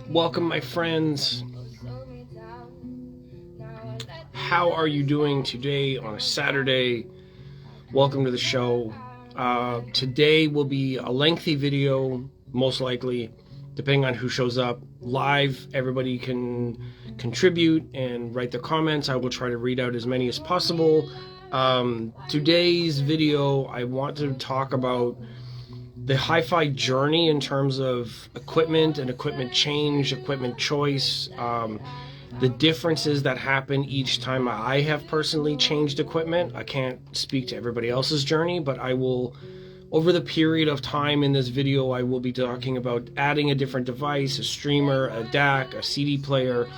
Welcome, my friends. How are you doing today on a Saturday? Welcome to the show. Today will be a lengthy video, most likely, depending on who shows up. Live, everybody can contribute and write their comments. I will try to read out as many as possible. Today's video, I want to talk about the hi-fi journey in terms of equipment and equipment change, equipment choice, the differences that happen each time I have personally changed equipment. I can't speak to everybody else's journey, but I will, over the period of time in this video, I will be talking about adding a different device, a streamer, a DAC, a CD player,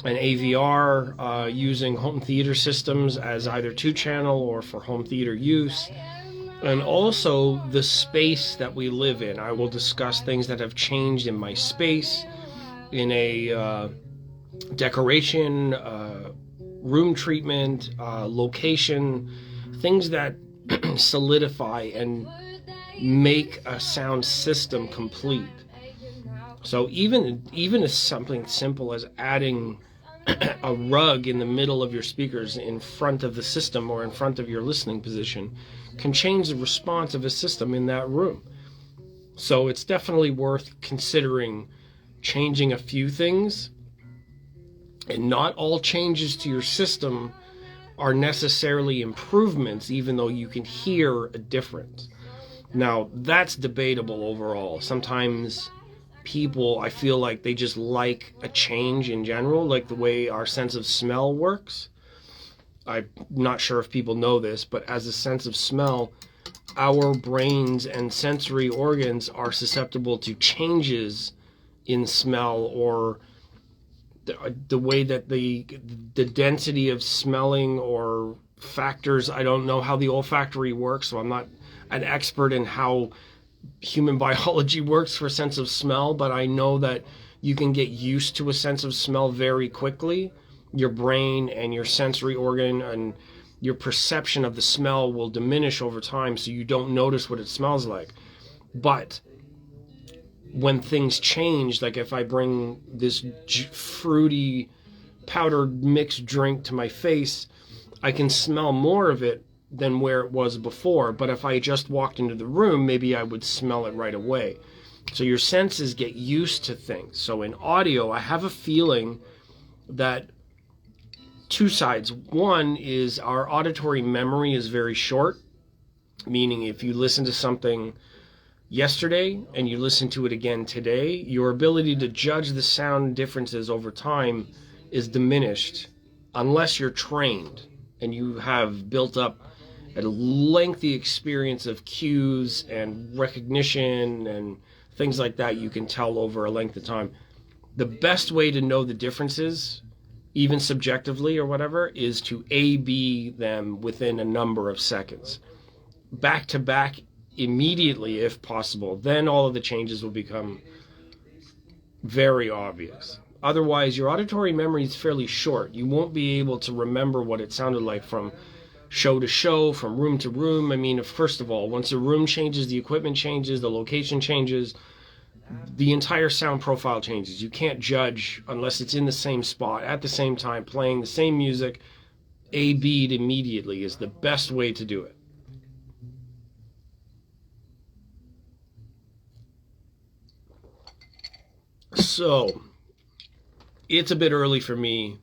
an AVR, using home theater systems as either 2-channel or for home theater use. And also the space that we live in. I will discuss things that have changed in my space, in a decoration, room treatment, location, things that solidify and make a sound system complete. So even as something simple as adding a rug in the middle of your speakers in front of the system or in front of your listening position can change the response of a system in that room. So it's definitely worth considering changing a few things. And not all changes to your system are necessarily improvements, even though you can hear a difference. Now, that's debatable overall. Sometimes people, I feel like they just like a change in general, like the way our sense of smell works. I'm not sure if people know this, but as a sense of smell, our brains and sensory organs are susceptible to changes in smell, or the way that the density of smelling or factors. I don't know how the olfactory works, so I'm not an expert in how human biology works for sense of smell, but I know that you can get used to a sense of smell very quickly. Your brain and your sensory organ and your perception of the smell will diminish over time, so you don't notice what it smells like. But when things change, like if I bring this fruity powdered mixed drink to my face, I can smell more of it than where it was before. But if I just walked into the room, maybe I would smell it right away. So your senses get used to things. So in audio, I have a feeling that two sides. One is our auditory memory is very short, meaning if you listen to something yesterday and you listen to it again today, your ability to judge the sound differences over time is diminished unless you're trained and you have built up a lengthy experience of cues and recognition and things like that. You can tell over a length of time. The best way to know the differences, even subjectively or whatever, is to A/B them within a number of seconds, back to back, immediately if possible. Then all of the changes will become very obvious. Otherwise, your auditory memory is fairly short. You won't be able to remember what it sounded like from show to show, from room to room. I mean, first of all, once the room changes, the equipment changes, the location changes, the entire sound profile changes. You can't judge unless it's in the same spot at the same time, playing the same music. A/B'd immediately is the best way to do it. So it's a bit early for me.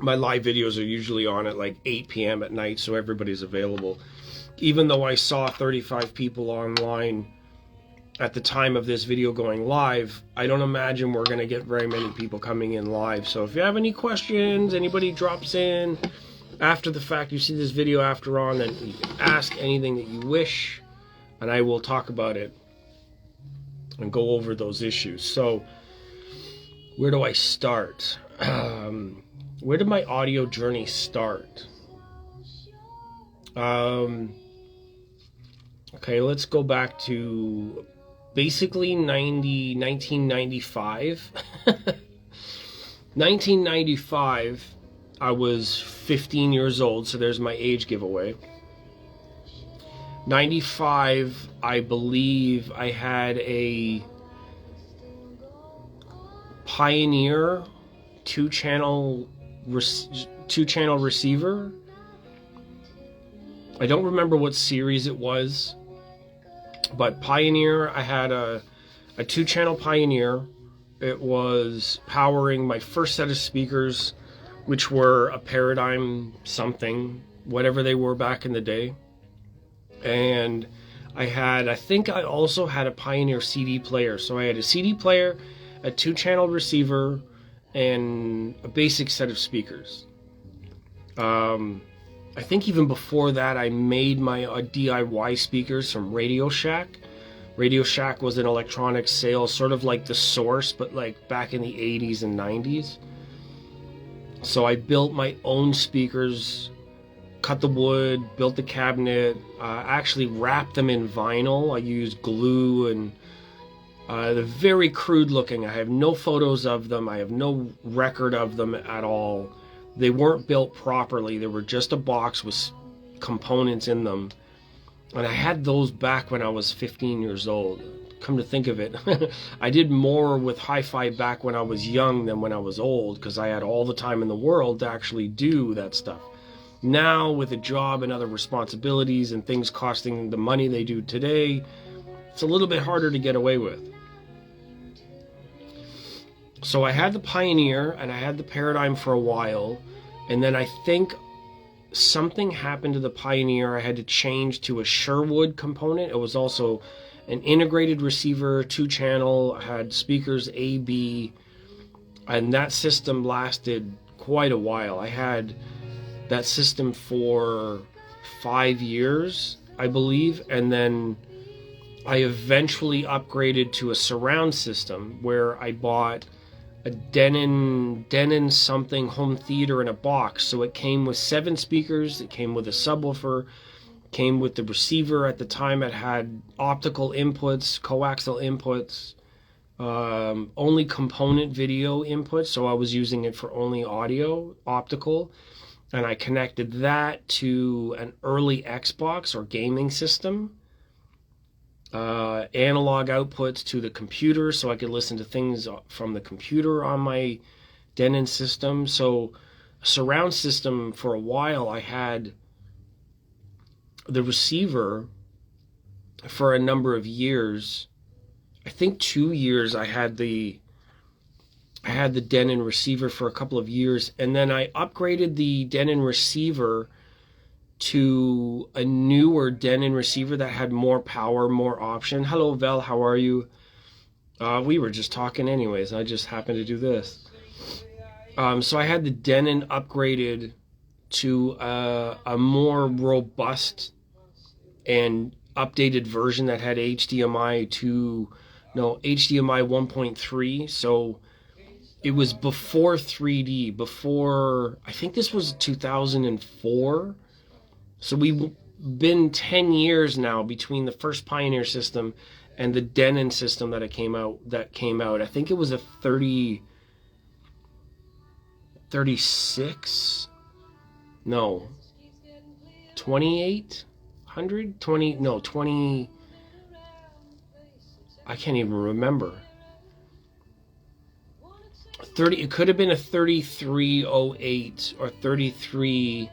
My live videos are usually on at like 8 p.m. at night, so everybody's available. Even though I saw 35 people online at the time of this video going live, I don't imagine we're going to get very many people coming in live. So if you have any questions, anybody drops in after the fact, you see this video after on, then you can ask anything that you wish, and I will talk about it and go over those issues. So where do I start? Where did my audio journey start? Okay, let's go back to basically 1995. 1995, I was 15 years old, so there's my age giveaway. 95, I believe I had a Pioneer two-channel receiver. I don't remember what series it was, but Pioneer, I had a two-channel Pioneer. It was powering my first set of speakers, which were a Paradigm something, whatever they were back in the day. And I think I also had a Pioneer CD player. So I had a CD player, a two-channel receiver, and a basic set of speakers. I think even before that, I made my DIY speakers from Radio Shack. Radio Shack was an electronics sale, sort of like the Source, but like back in the 80s and 90s. So I built my own speakers, cut the wood, built the cabinet, actually wrapped them in vinyl. I used glue, and they're very crude looking. I have no photos of them. I have no record of them at all. They weren't built properly. They were just a box with components in them. And I had those back when I was 15 years old. Come to think of it, I did more with hi-fi back when I was young than when I was old, because I had all the time in the world to actually do that stuff. Now, with a job and other responsibilities and things costing the money they do today, it's a little bit harder to get away with. So I had the Pioneer and I had the Paradigm for a while, and then I think something happened to the Pioneer. I had to change to a Sherwood component. It was also an integrated receiver, two-channel, had speakers A, B, and that system lasted quite a while. I had that system for 5 years, I believe, and then I eventually upgraded to a surround system where I bought a Denon something home theater in a box. So it came with 7 speakers, it came with a subwoofer, came with the receiver. At the time it had optical inputs, coaxial inputs, only component video inputs, so I was using it for only audio, optical, and I connected that to an early Xbox or gaming system. Analog outputs to the computer, so I could listen to things from the computer on my Denon system. So surround system, for a while I had the receiver for a number of years. I think 2 years I had the Denon receiver for a couple of years, and then I upgraded the Denon receiver to a newer Denon receiver that had more power, more option. Hello, Vel, how are you? We were just talking anyways. I just happened to do this. So I had the Denon upgraded to a more robust and updated version that had HDMI 1.3. So it was before 3D, before, I think this was 2004. So we've been 10 years now between the first Pioneer system and the Denon system that came out. I think it was a 36? No. 2800? 20, I can't even remember. 30, it could have been a 3308 or 33,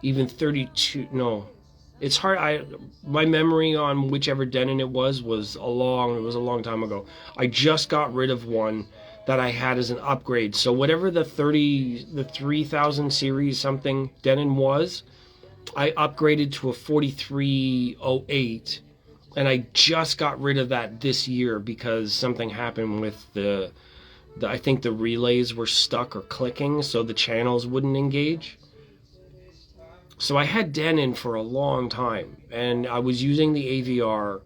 even 32. No, it's hard. My memory on whichever Denon it was a long time ago. I just got rid of one that I had as an upgrade. So whatever the 3000 series something Denon was, I upgraded to a 4308, and I just got rid of that this year because something happened with I think the relays were stuck or clicking, so the channels wouldn't engage. So I had Denon for a long time, and I was using the AVR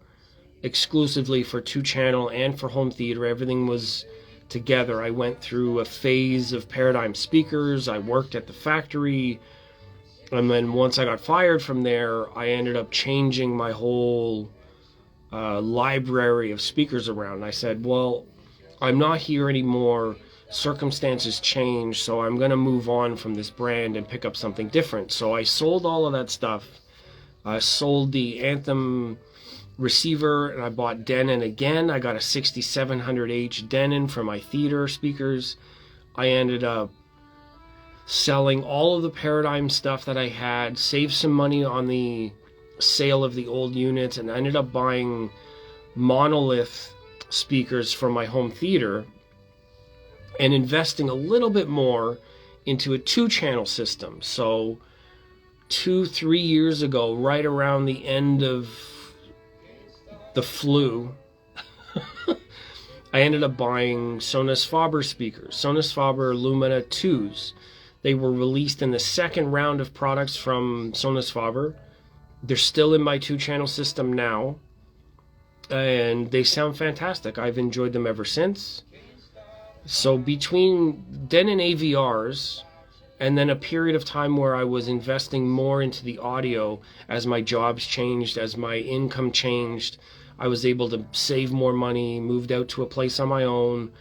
exclusively for 2-channel and for home theater. Everything was together. I went through a phase of Paradigm speakers. I worked at the factory, and then once I got fired from there, I ended up changing my whole library of speakers around. I said, well, I'm not here anymore. Circumstances change, so I'm going to move on from this brand and pick up something different. So I sold all of that stuff. I sold the Anthem receiver, and I bought Denon again. I got a 6700H Denon for my theater speakers. I ended up selling all of the Paradigm stuff that I had, saved some money on the sale of the old units, and I ended up buying monolith speakers for my home theater and investing a little bit more into a 2-channel system. So 2-3 years ago, right around the end of the flu, I ended up buying Sonus Faber speakers, Sonus Faber Lumina 2s. They were released in the second round of products from Sonus Faber. They're still in my 2-channel system now, and they sound fantastic. I've enjoyed them ever since. So between Denon AVRs and then a period of time where I was investing more into the audio as my jobs changed, as my income changed, I was able to save more money, moved out to a place on my own,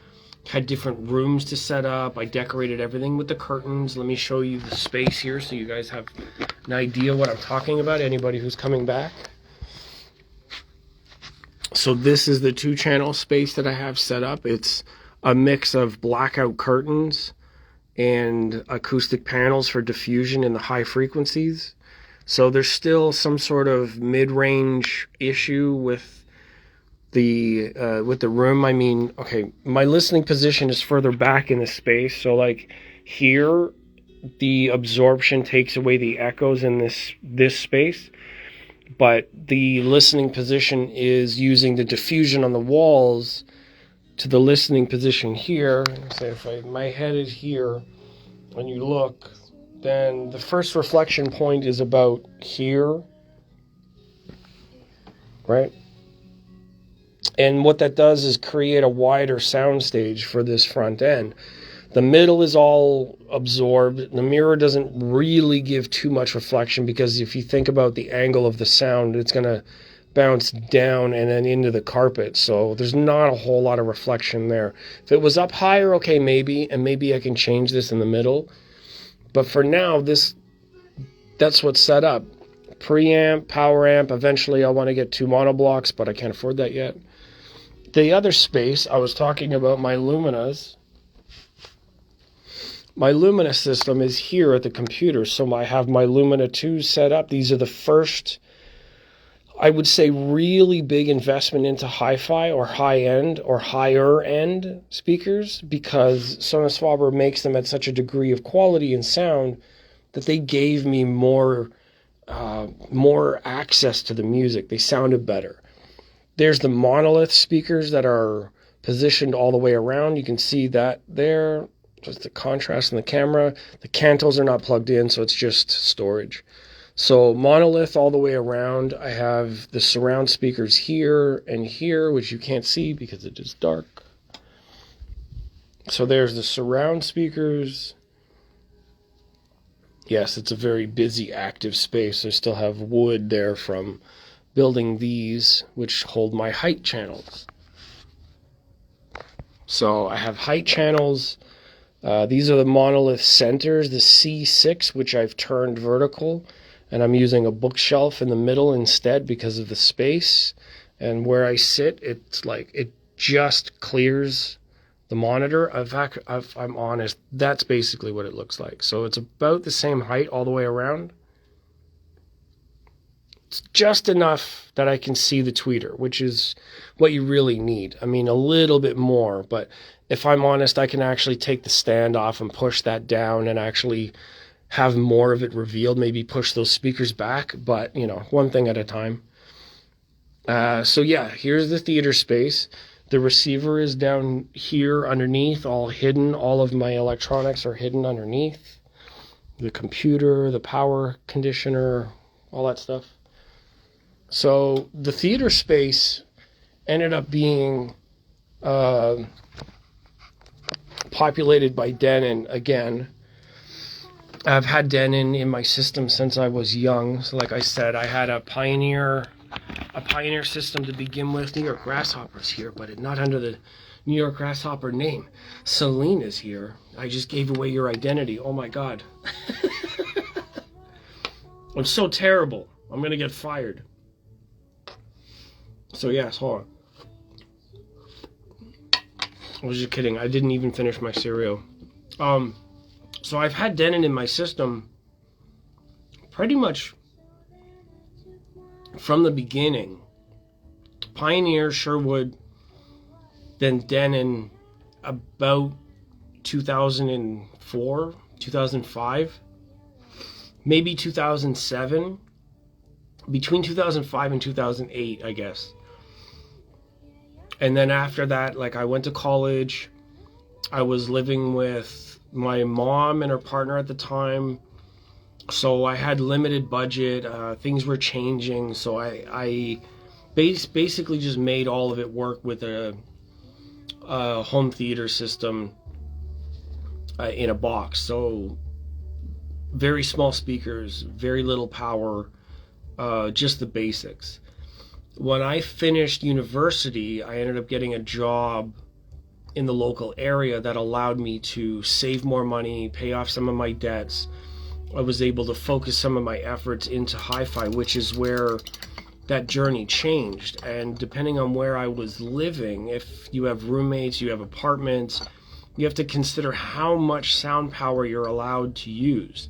had different rooms to set up. I decorated everything with the curtains. Let me show you the space here so you guys have an idea what I'm talking about, anybody who's coming back. So this is the 2-channel space that I have set up. It's a mix of blackout curtains and acoustic panels for diffusion in the high frequencies. So there's still some sort of mid-range issue with the room. I mean, okay, my listening position is further back in the space, so like here the absorption takes away the echoes in this space, but the listening position is using the diffusion on the walls to the listening position here. So if my head is here and you look, then the first reflection point is about here, right? And what that does is create a wider sound stage for this front end. The middle is all absorbed. The mirror doesn't really give too much reflection because if you think about the angle of the sound, it's going to bounce down and then into the carpet. So there's not a whole lot of reflection there. If it was up higher, okay, maybe, and maybe I can change this in the middle. But for now, that's what's set up. Preamp, power amp. Eventually I'll want to get 2 monoblocks, but I can't afford that yet. The other space, I was talking about my Luminas. My Lumina system is here at the computer, so I have my Lumina 2 set up. These are the first, I would say, really big investment into hi-fi or high-end or higher-end speakers, because Sonus Faber makes them at such a degree of quality and sound that they gave me more access to the music. They sounded better. There's the monolith speakers that are positioned all the way around. You can see that there, just the contrast in the camera. The cantos are not plugged in, so it's just storage. So monolith all the way around. I have the surround speakers here and here, which you can't see because it is dark. So there's the surround speakers. Yes, it's a very busy, active space. I still have wood there from building these, which hold my height channels. So I have height channels. These are the monolith centers, the C6, which I've turned vertical, and I'm using a bookshelf in the middle instead because of the space. And where I sit, it's like it just clears the monitor. In fact, if I'm honest, that's basically what it looks like. So it's about the same height all the way around. It's just enough that I can see the tweeter, which is what you really need. I mean, a little bit more, but if I'm honest, I can actually take the stand off and push that down and actually have more of it revealed, maybe push those speakers back, but, you know, one thing at a time. So yeah, here's the theater space. The receiver is down here underneath, all hidden. All of my electronics are hidden underneath. The computer, the power conditioner, all that stuff. So the theater space ended up being populated by Denon again. I've had Denon in my system since I was young. So like I said, I had a Pioneer system to begin with. New York Grasshopper's here, but not under the New York Grasshopper name. Celine is here. I just gave away your identity. Oh my God. I'm so terrible. I'm going to get fired. So yes, hold on. I was just kidding. I didn't even finish my cereal. So I've had Denon in my system pretty much from the beginning. Pioneer, Sherwood, then Denon about 2004, 2005, maybe 2007, between 2005 and 2008, I guess. And then after that, like, I went to college. I was living with my mom and her partner at the time. So I had limited budget. Things were changing. So I basically just made all of it work with a home theater system in a box. So very small speakers, very little power, just the basics. When I finished university, I ended up getting a job in the local area that allowed me to save more money, pay off some of my debts. I was able to focus some of my efforts into hi-fi, which is where that journey changed. And depending on where I was living, if you have roommates, you have apartments, you have to consider how much sound power you're allowed to use.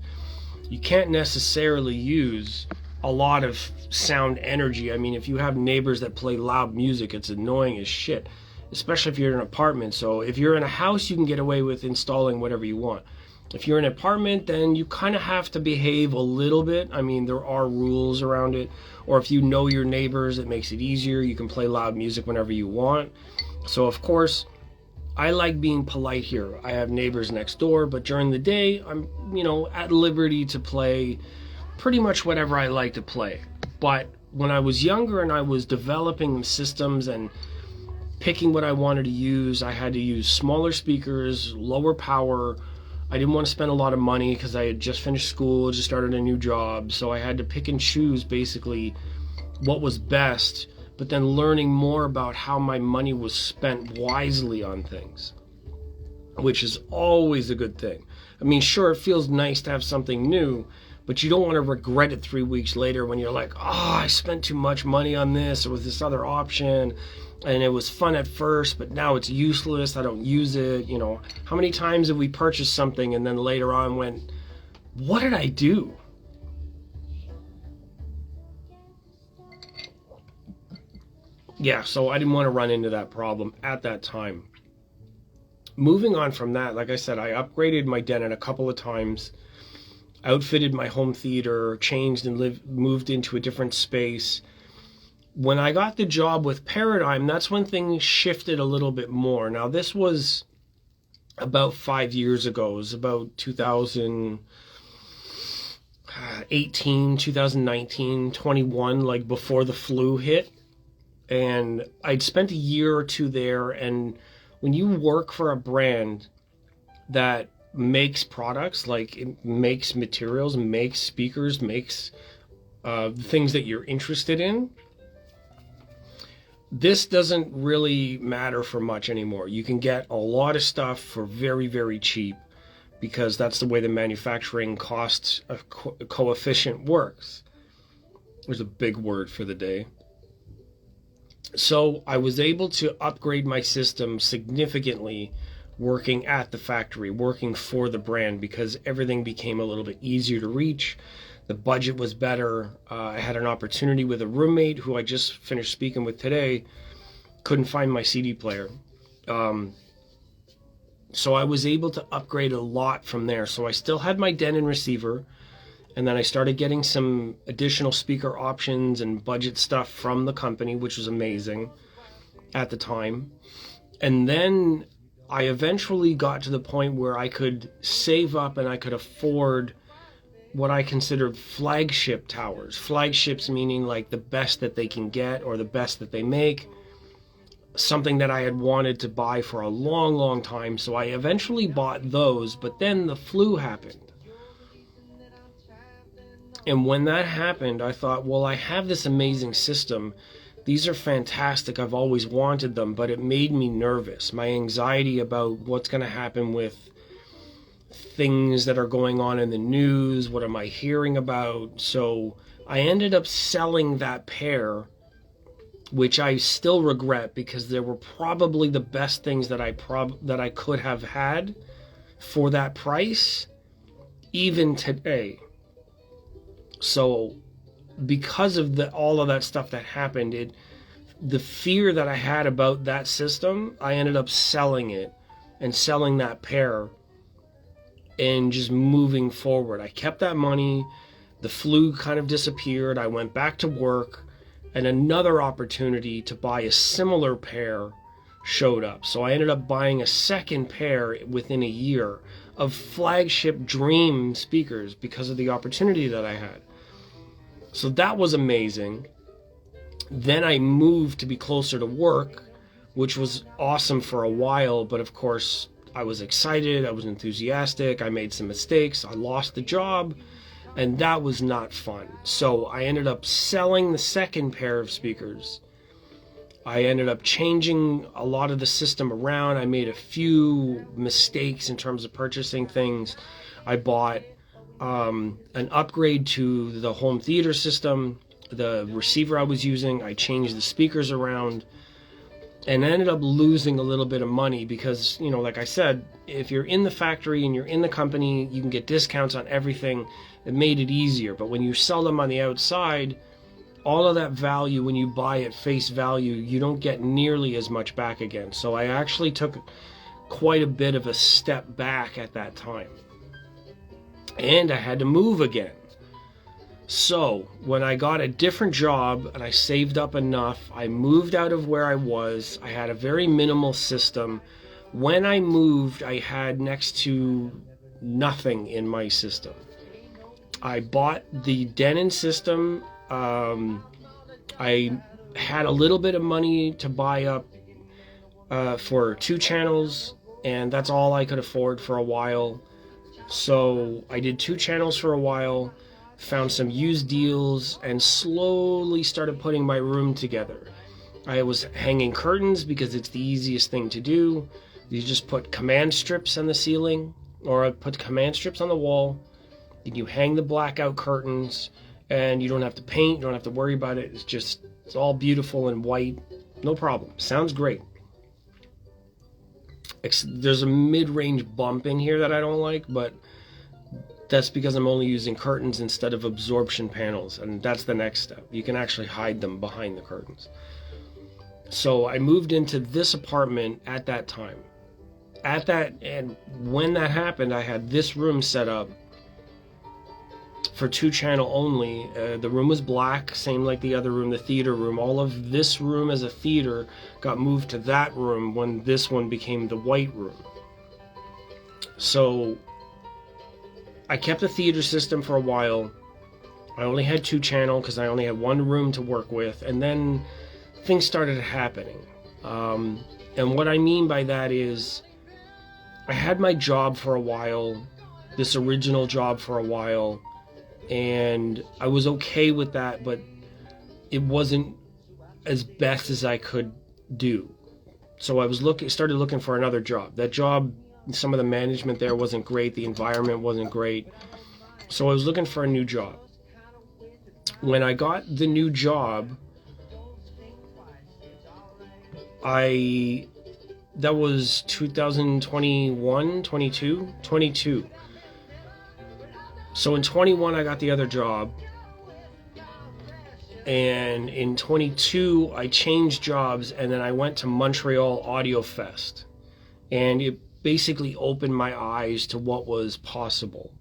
You can't necessarily use a lot of sound energy. I mean, if you have neighbors that play loud music, it's annoying as shit, especially if you're in an apartment. So if you're in a house, you can get away with installing whatever you want. If you're in an apartment, then you kind of have to behave a little bit. I mean, there are rules around it. Or if you know your neighbors, it makes it easier. You can play loud music whenever you want. So of course, I like being polite here. I have neighbors next door, but during the day, I'm, at liberty to play pretty much whatever I like to play. But when I was younger and I was developing systems and picking what I wanted to use, I had to use smaller speakers, lower power. I didn't want to spend a lot of money because I had just finished school, just started a new job. So I had to pick and choose basically what was best, but then learning more about how my money was spent wisely on things, which is always a good thing. I mean, sure, it feels nice to have something new, but you don't want to regret it 3 weeks later when you're like, I spent too much money on this or with this other option, and it was fun at first, but now it's useless. I don't use it. How many times have we purchased something and then later on went, what did I do? Yeah, so I didn't want to run into that problem at that time. Moving on from that, like I said, I upgraded my Denon a couple of times, outfitted my home theater, changed and moved into a different space. When I got the job with Paradigm, that's when things shifted a little bit more. Now, this was about 5 years ago. It was about 2018, 2019, 21, like before the flu hit. And I'd spent a year or two there. And when you work for a brand that makes products, like it makes materials, makes speakers, makes things that you're interested in, this doesn't really matter for much anymore. You can get a lot of stuff for very, very cheap because that's the way the manufacturing cost coefficient works. There's a big word for the day. So I was able to upgrade my system significantly working at the factory, working for the brand, because everything became a little bit easier to reach. The budget was better. I had an opportunity with a roommate who I just finished speaking with today. Couldn't find my CD player. So I was able to upgrade a lot from there. So I still had my Denon receiver. And then I started getting some additional speaker options and budget stuff from the company, which was amazing at the time. And then I eventually got to the point where I could save up and I could afford what I considered flagship towers. Flagships meaning like the best that they can get or the best that they make. Something that I had wanted to buy for a long, long time. So I eventually bought those, but then the flu happened. And when that happened, I thought, well, I have this amazing system. These are fantastic. I've always wanted them, but it made me nervous. My anxiety about what's going to happen with things that are going on in the news. What am I hearing about? So I ended up selling that pair which I still regret because they were probably the best things that I could have had for that price, even today. So because of all of that stuff that happened, the fear that I had about that system, I ended up selling it and selling that pair and just moving forward. I kept that money. The flu kind of disappeared. I went back to work, and another opportunity to buy a similar pair showed up. So I ended up buying a second pair within a year of flagship Dream speakers because of the opportunity that I had. So that was amazing. Then I moved to be closer to work, which was awesome for a while, but of course I was excited, I was enthusiastic, I made some mistakes, I lost the job, and that was not fun. So I ended up selling the second pair of speakers. I ended up changing a lot of the system around. I made a few mistakes in terms of purchasing things. I bought an upgrade to the home theater system, the receiver I was using. I changed the speakers around, and I ended up losing a little bit of money because, you know, like I said, if you're in the factory and you're in the company, you can get discounts on everything. It made it easier. But when you sell them on the outside, all of that value, when you buy at face value, you don't get nearly as much back again. So I actually took quite a bit of a step back at that time. And I had to move again. So when I got a different job and I saved up enough, I moved out of where I was. I had a very minimal system. When I moved, I had next to nothing in my system. I bought the Denon system. I had a little bit of money to buy up for 2 channels, and that's all I could afford for a while. So I did 2 channels for a while, found some used deals, and slowly started putting my room together. I was hanging curtains because it's the easiest thing to do. You just put command strips on the ceiling, or I put command strips on the wall, and you hang the blackout curtains, and you don't have to paint, you don't have to worry about it. It's all beautiful and white. No problem. Sounds great. There's a mid-range bump in here that I don't like, but that's because I'm only using curtains instead of absorption panels, and that's the next step. You can actually hide them behind the curtains. So I moved into this apartment at that time. And when that happened, I had this room set up for 2 channel only. The room was black, same like the other room, the theater room. All of this room as a theater got moved to that room when this one became the white room. So I kept the theater system for a while. I only had 2 channel because I only had 1 room to work with, and then things started happening. And what I mean by that is I had my job for a while, this original job for a while, and I was okay with that, but it wasn't as best as I could do. So I started looking for another job. That job, some of the management there wasn't great, the environment wasn't great. So I was looking for a new job. When I got the new job, that was 2021, 22. So in 21, I got the other job. And in 22, I changed jobs, and then I went to Montreal Audio Fest. And it basically opened my eyes to what was possible.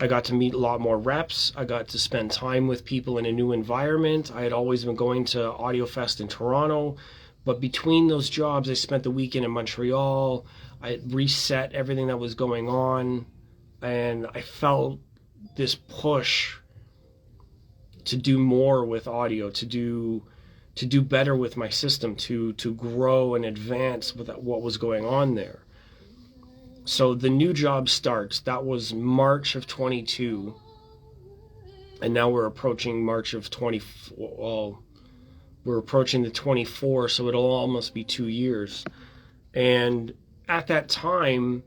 I got to meet a lot more reps. I got to spend time with people in a new environment. I had always been going to Audio Fest in Toronto, but between those jobs, I spent the weekend in Montreal. I reset everything that was going on, and I felt this push to do more with audio, to do better with my system, to grow and advance with what was going on there. So the new job starts. That was March of 22, and now we're approaching March of 24. Well, we're approaching the 24, so it'll almost be 2 years. And at that time,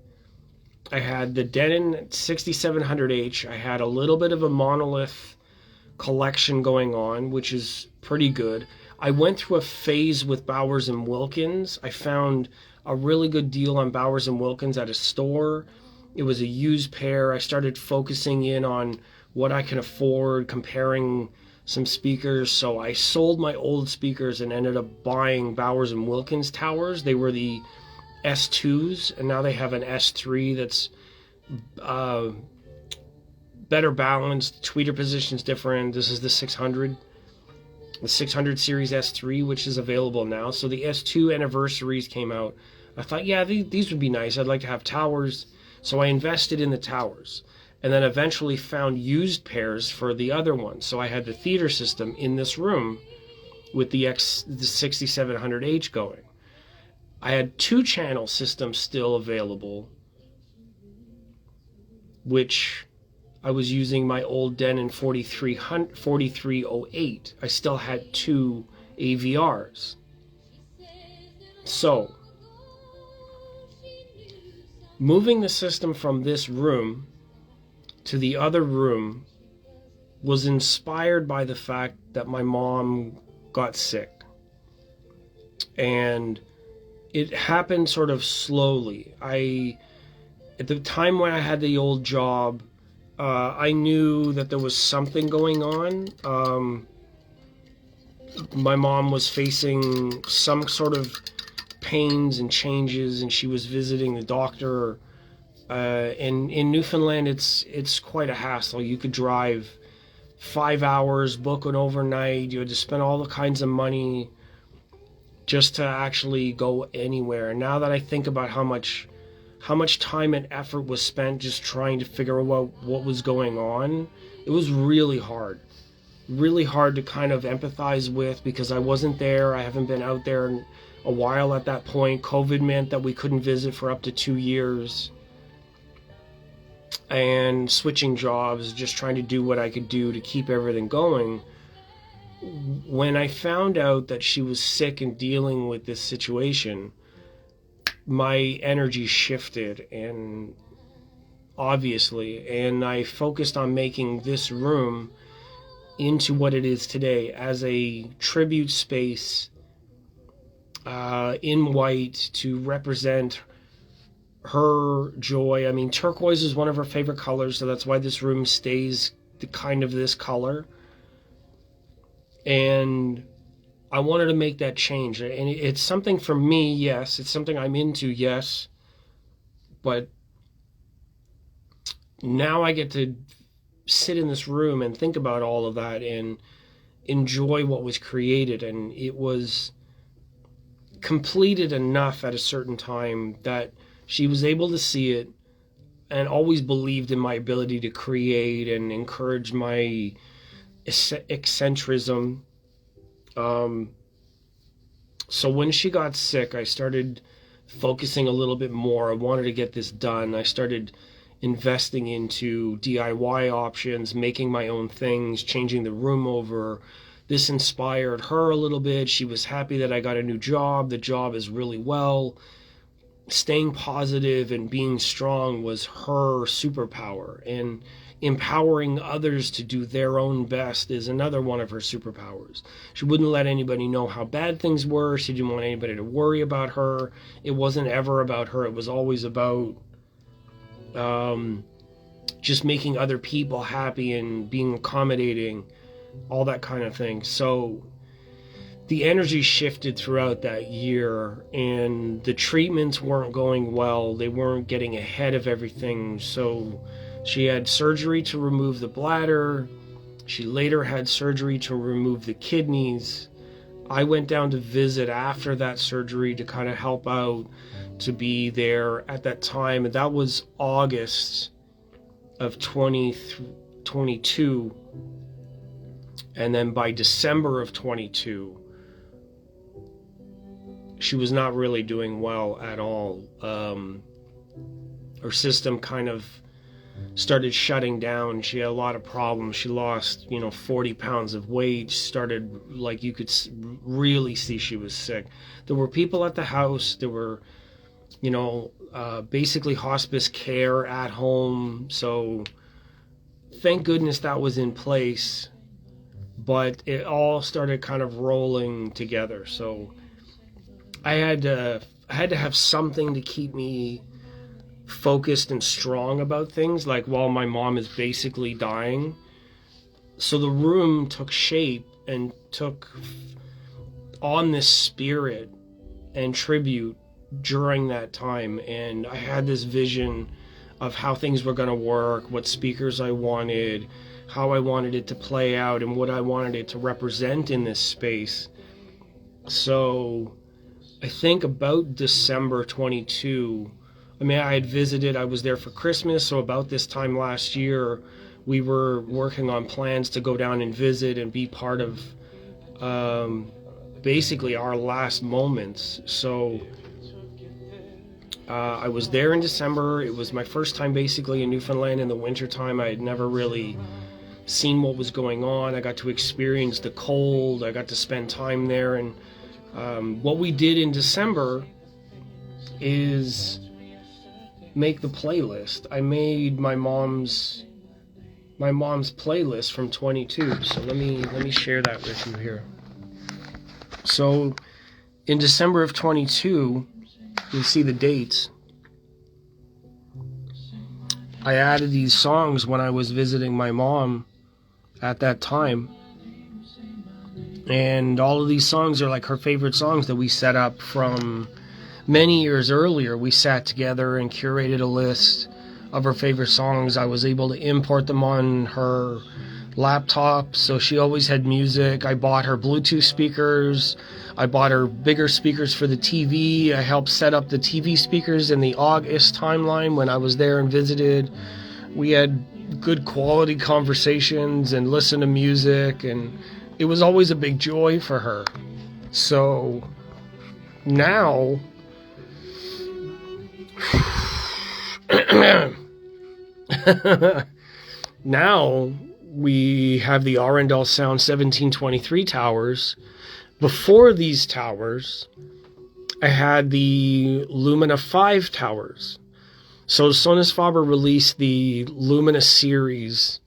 I had the Denon 6700H. I had a little bit of a monolith collection going on, which is pretty good. I went through a phase with Bowers and Wilkins. I found a really good deal on Bowers and Wilkins at a store. It was a used pair. I started focusing in on what I can afford, comparing some speakers. So I sold my old speakers and ended up buying Bowers and Wilkins towers. They were the S2s, and now they have an S3 that's better balanced. Tweeter position's different. This is the 600 series S3, which is available now. So the S2 anniversaries came out. I thought, yeah, these would be nice. I'd like to have towers. So I invested in the towers, and then eventually found used pairs for the other ones. So I had the theater system in this room with the 6700H going. I had 2-channel systems still available, which I was using my old Denon 4308. I still had 2 AVRs. So, moving the system from this room to the other room was inspired by the fact that my mom got sick. And it happened sort of slowly. At the time when I had the old job, I knew that there was something going on. My mom was facing some sort of pains and changes, and she was visiting the doctor. In Newfoundland, it's quite a hassle. You could drive 5 hours, book an overnight. You had to spend all the kinds of money just to actually go anywhere. And now that I think about how much time and effort was spent just trying to figure out what was going on, it was really hard to kind of empathize with, because I wasn't there. I haven't been out there in a while at that point. COVID meant that we couldn't visit for up to 2 years, and switching jobs, just trying to do what I could do to keep everything going. When I found out that she was sick and dealing with this situation, my energy shifted, and obviously, and I focused on making this room into what it is today as a tribute space in white to represent her joy. I mean, turquoise is one of her favorite colors, so that's why this room stays this color. And I wanted to make that change. And it's something for me, yes. It's something I'm into, yes. But now I get to sit in this room and think about all of that and enjoy what was created. And it was completed enough at a certain time that she was able to see it, and always believed in my ability to create and encourage my eccentricism. So when she got sick, I started focusing a little bit more. I wanted to get this done. I started investing into DIY options, making my own things, changing the room over. This inspired her a little bit. She was happy that I got a new job. The job is really well. Staying positive and being strong was her superpower, and empowering others to do their own best is another one of her superpowers. She wouldn't let anybody know how bad things were. She didn't want anybody to worry about her. It wasn't ever about her. It was always about just making other people happy and being accommodating, all that kind of thing. So the energy shifted throughout that year, and the treatments weren't going well. They weren't getting ahead of everything. So she had surgery to remove the bladder. She later had surgery to remove the kidneys. I went down to visit after that surgery to kind of help out, to be there at that time. And that was August of 2022. And then by December of 22, she was not really doing well at all. Her system kind of started shutting down. She had a lot of problems. She lost, 40 pounds of weight. Started, like, you could really see she was sick. There were people at the house. There were, basically hospice care at home. So thank goodness that was in place. but it all started kind of rolling together. So I had to have something to keep me focused and strong about things, like while my mom is basically dying. So the room took shape and took on this spirit and tribute during that time. And I had this vision of how things were going to work, what speakers I wanted, how I wanted it to play out, and what I wanted it to represent in this space. So I think about December 22, I mean, I had visited, I was there for Christmas, so about this time last year, we were working on plans to go down and visit and be part of basically our last moments. So I was there in December. It was my first time basically in Newfoundland in the wintertime. I had never really seen what was going on. I got to experience the cold. I got to spend time there. And what we did in December is make the playlist. I made my mom's playlist from 22. So let me share that with you here. So in December of 22, you see the dates. I added these songs when I was visiting my mom at that time. And all of these songs are like her favorite songs that we set up from many years earlier. We sat together and curated a list of her favorite songs. I was able to import them on her laptop, so she always had music. I bought her Bluetooth speakers. I bought her bigger speakers for the TV. I helped set up the TV speakers in the August timeline when I was there and visited. We had good quality conversations and listened to music, and it was always a big joy for her. So now now we have the Arendal Sound 1723 towers. Before these towers, I had the Lumina 5 towers. So Sonus Faber released the Lumina series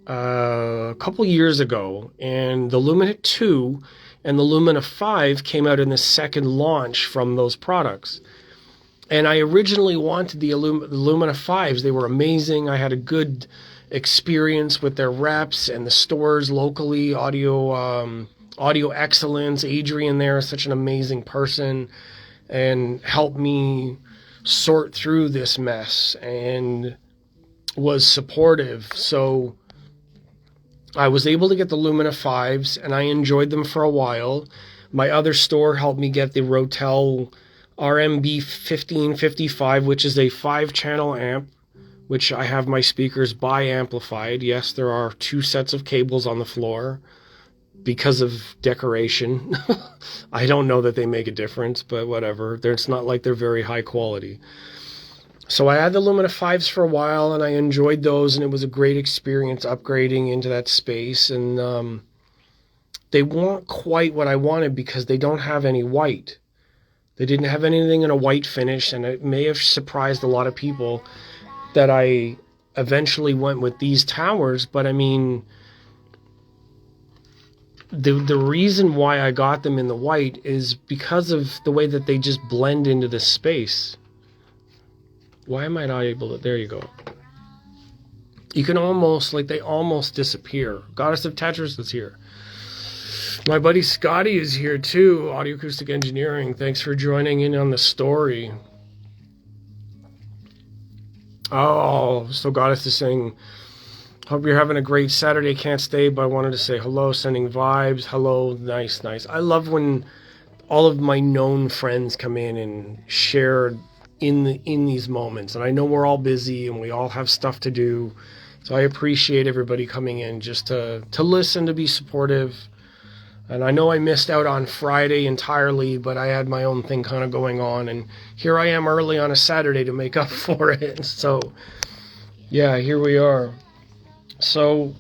a couple years ago, and the Lumina 2 and the Lumina 5 came out in the second launch from those products. And I originally wanted the Lumina 5s. They were amazing. I had a good experience with their reps and the stores locally, audio excellence. Adrian there is such an amazing person and helped me sort through this mess and was supportive. So I was able to get the Lumina 5s and I enjoyed them for a while. My other store helped me get the Rotel RMB 1555, which is a 5-channel amp, which I have my speakers bi-amplified. Yes, there are 2 sets of cables on the floor because of decoration. I don't know that they make a difference, but whatever. It's not like they're very high quality. So I had the Lumina 5s for a while, and I enjoyed those, and it was a great experience upgrading into that space. And they weren't quite what I wanted because they don't have any white. They didn't have anything in a white finish, and it may have surprised a lot of people that I eventually went with these towers. But I mean, the reason why I got them in the white is because of the way that they just blend into the space. Why am I not able to? There you go. You can almost, like, they almost disappear. Goddess of Tetris is here. My buddy Scotty is here too, Audio Acoustic Engineering. Thanks for joining in on the story. Oh, so Goddess is saying, hope you're having a great Saturday. Can't stay, but I wanted to say hello, sending vibes. Hello, nice. I love when all of my known friends come in and share in these moments. And I know we're all busy and we all have stuff to do. So I appreciate everybody coming in just to listen, to be supportive. And I know I missed out on Friday entirely, but I had my own thing kind of going on. And here I am early on a Saturday to make up for it. So, yeah, here we are. So,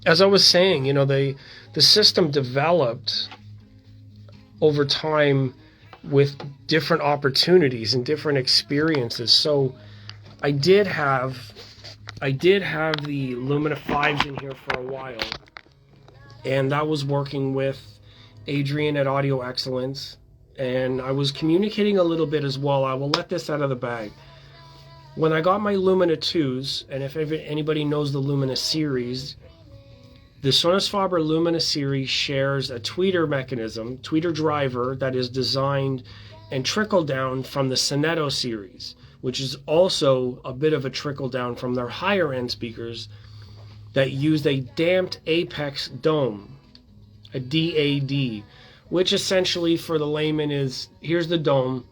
as I was saying, the system developed over time with different opportunities and different experiences. So, I did have the Lumina 5s in here for a while. and that was working with Adrian at Audio Excellence, and I was communicating a little bit as well. I will let this out of the bag. When I got my Lumina 2s, and if anybody knows the Lumina series, the Sonus faber Lumina series shares a tweeter mechanism, tweeter driver, that is designed and trickled down from the Sonetto series, which is also a bit of a trickle down from their higher end speakers that used a damped apex dome, a DAD, which essentially for the layman is, here's the dome,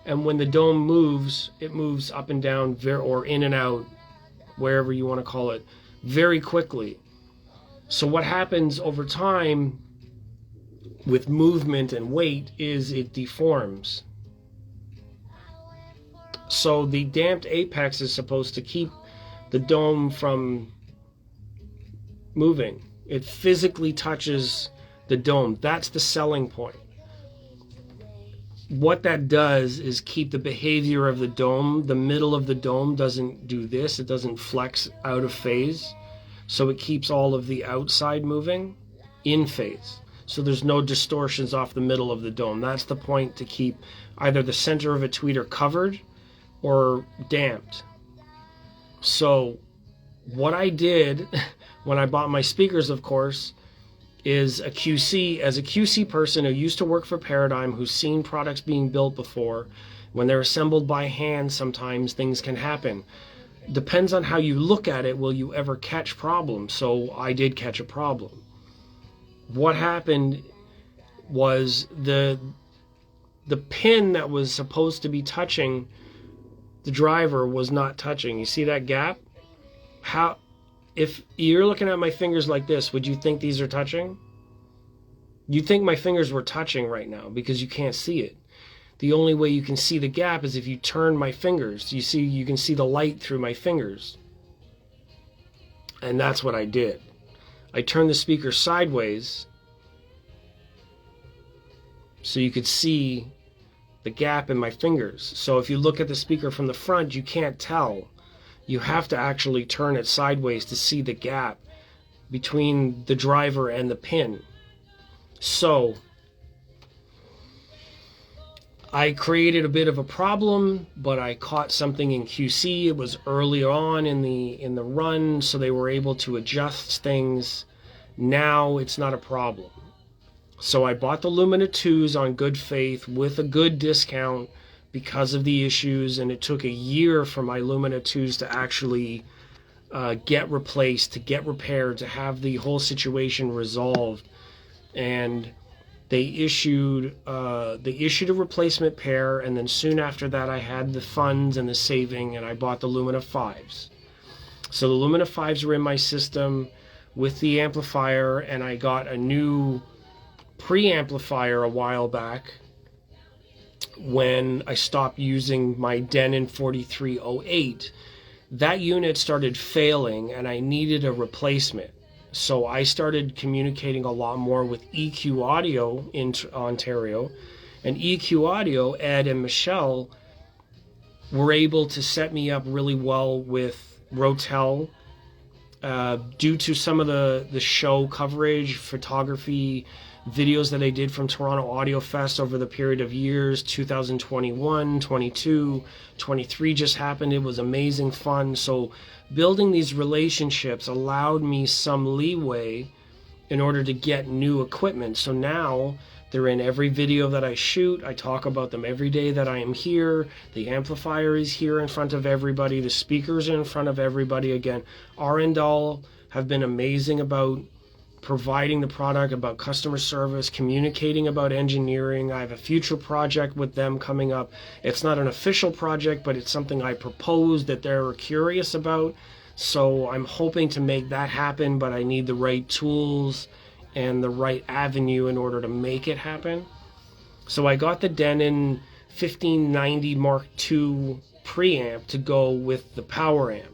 and when the dome moves, it moves up and down or in and out, wherever you want to call it, very quickly. So what happens over time with movement and weight is it deforms. So the damped apex is supposed to keep the dome from moving. It physically touches the dome. That's the selling point. What that does is keep the behavior of the dome. The middle of the dome doesn't do this. It doesn't flex out of phase. So it keeps all of the outside moving in phase. So there's no distortions off the middle of the dome. That's the point, to keep either the center of a tweeter covered or damped. So what I did when I bought my speakers, of course, is as a QC person who used to work for Paradigm, who's seen products being built before, when they're assembled by hand, sometimes things can happen. Depends on how you look at it, will you ever catch problems? So I did catch a problem. What happened was the pin that was supposed to be touching the driver was not touching. You see that gap? If you're looking at my fingers like this, would you think these are touching? You'd think my fingers were touching right now because you can't see it. The only way you can see the gap is if you turn my fingers. You can see the light through my fingers. And that's what I did. I turned the speaker sideways so you could see the gap in my fingers. So if you look at the speaker from the front, you can't tell. You have to actually turn it sideways to see the gap between the driver and the pin. So I created a bit of a problem, but I caught something in QC. It was early on in the run, so they were able to adjust things. Now it's not a problem. So I bought the Lumina 2s on good faith with a good discount because of the issues, and it took a year for my Lumina 2s to actually get replaced, to get repaired, to have the whole situation resolved. And they issued a replacement pair, and then soon after that I had the funds and the saving, and I bought the Lumina 5s. So the Lumina 5s were in my system with the amplifier, and I got a new preamplifier a while back when I stopped using my Denon 4308. That unit started failing and I needed a replacement. So I started communicating a lot more with EQ Audio in Ontario, and EQ Audio, Ed and Michelle, were able to set me up really well with Rotel. Due to some of the show coverage, photography, videos that I did from Toronto Audio Fest over the period of years, 2021, 22, 23 just happened. It was amazing fun. So building these relationships allowed me some leeway in order to get new equipment. So now they're in every video that I shoot. I talk about them every day that I am here. The amplifier is here in front of everybody. The speakers are in front of everybody again. Arendal have been amazing about providing the product, about customer service, communicating about engineering. I have a future project with them coming up. It's not an official project, but it's something I proposed that they're curious about. So I'm hoping to make that happen, but I need the right tools and the right avenue in order to make it happen. So I got the Denon 1590 Mark II preamp to go with the power amp.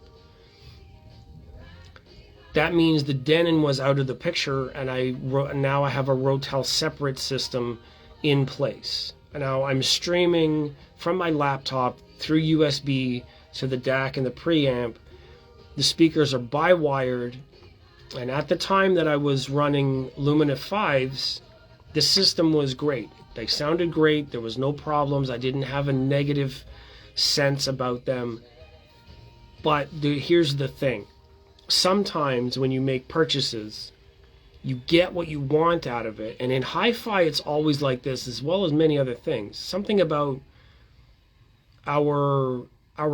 That means the Denon was out of the picture, and now I have a Rotel separate system in place. And now I'm streaming from my laptop through USB to the DAC and the preamp. The speakers are bi-wired And at the time that I was running Lumina 5s, the system was great. They sounded great. There was no problems. I didn't have a negative sense about them. But here's the thing. Sometimes when you make purchases, you get what you want out of it. And in hi-fi, it's always like this, as well as many other things. Something about our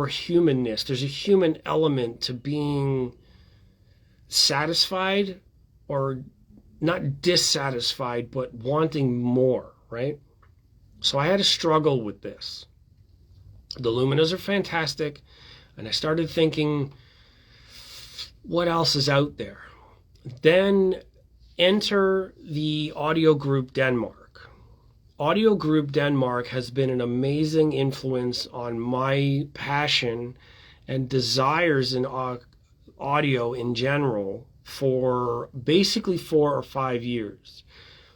humanness. There's a human element to being satisfied, or not dissatisfied, but wanting more, right? So I had a struggle with this. The Luminas are fantastic, and I started thinking, what else is out there? Then enter the Audio Group Denmark. Audio Group Denmark has been an amazing influence on my passion and desires in audio in general for basically 4 or 5 years.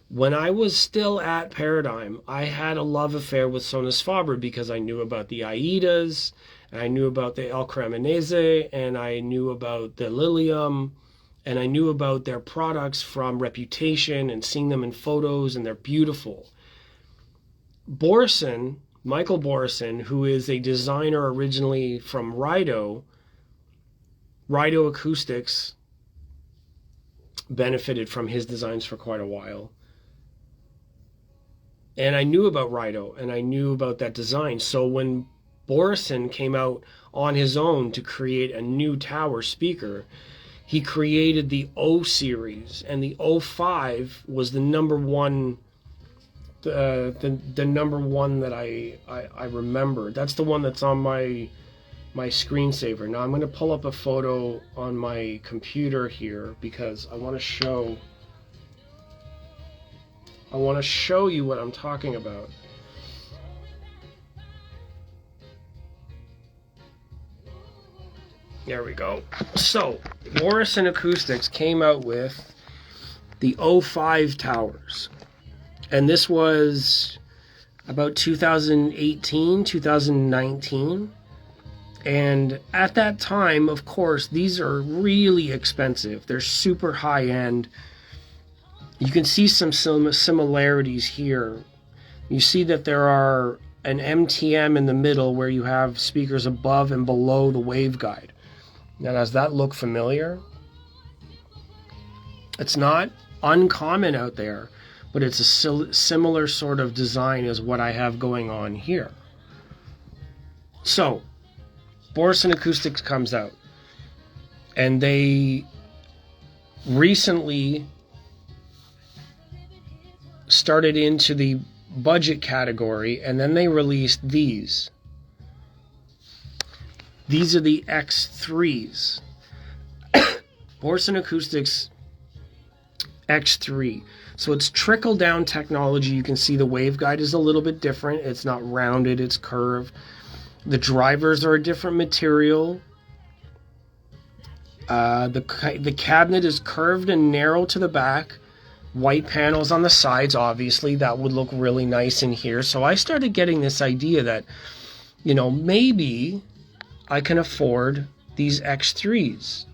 When I was still at Paradigm, I had a love affair with Sonus Faber because I knew about the Aidas, and I knew about the El Cremonese, and I knew about the Lilium, and I knew about their products from reputation and seeing them in photos, and they're beautiful. Borison, Michael Borison, who is a designer originally from Rido Acoustics, benefited from his designs for quite a while. And I knew about Rido, and I knew about that design. So when Borison came out on his own to create a new tower speaker, he created the O series, and the O5 was the number one, the number one that I remember. That's the one that's on my screensaver. Now I'm going to pull up a photo on my computer here because I want to show you what I'm talking about. There we go. So, Borison Acoustics came out with the O5 towers. And this was about 2018, 2019. And at that time, of course, these are really expensive. They're super high end. You can see some similarities here. You see that there are an MTM in the middle where you have speakers above and below the waveguide. Now, does that look familiar? It's not uncommon out there, but it's a similar sort of design as what I have going on here. So, Borison Acoustics comes out, and they recently started into the budget category, and then they released these. These are the X3s. Borison Acoustics X3. So it's trickle down technology. You can see the waveguide is a little bit different. It's not rounded, it's curved. The drivers are a different material. The cabinet is curved and narrow to the back. White panels on the sides, obviously. That would look really nice in here. So I started getting this idea that, maybe I can afford these X3s.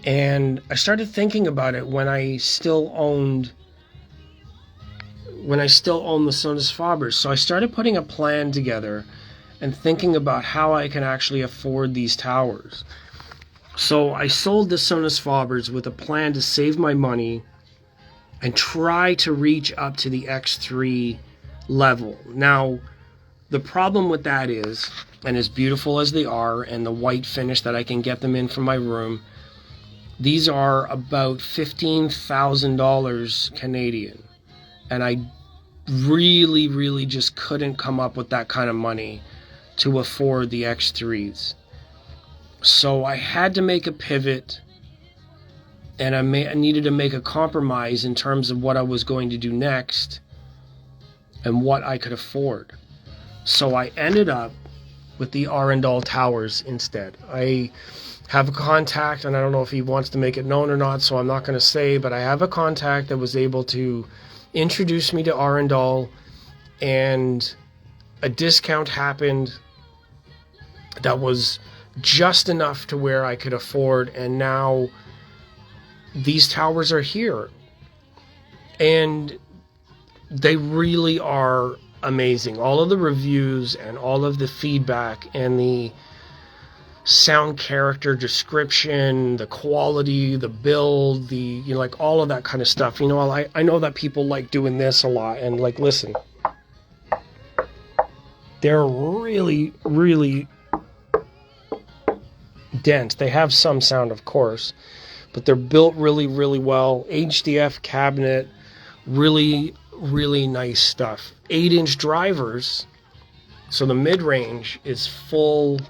And I started thinking about it when I still owned the Sonus Fabers. So I started putting a plan together and thinking about how I can actually afford these towers. So I sold the Sonus Fabers with a plan to save my money and try to reach up to the X3 level. Now, the problem with that is, and as beautiful as they are, and the white finish that I can get them in from my room, these are about $15,000 Canadian. And I really, really just couldn't come up with that kind of money to afford the X3s. So I had to make a pivot, and I needed to make a compromise in terms of what I was going to do next and what I could afford. So I ended up with the Arendal towers instead. I have a contact, and I don't know if he wants to make it known or not, so I'm not going to say, but I have a contact that was able to introduce me to Arendal, and a discount happened that was just enough to where I could afford, and now these towers are here. And they really are amazing. All of the reviews and all of the feedback and the sound character description, the quality, the build, like all of that kind of stuff. I know that people like doing this a lot, and like, listen, they're really, really dense. They have some sound, of course, but they're built really, really well. HDF cabinet, really, really nice stuff. 8-inch drivers, so the mid-range is full.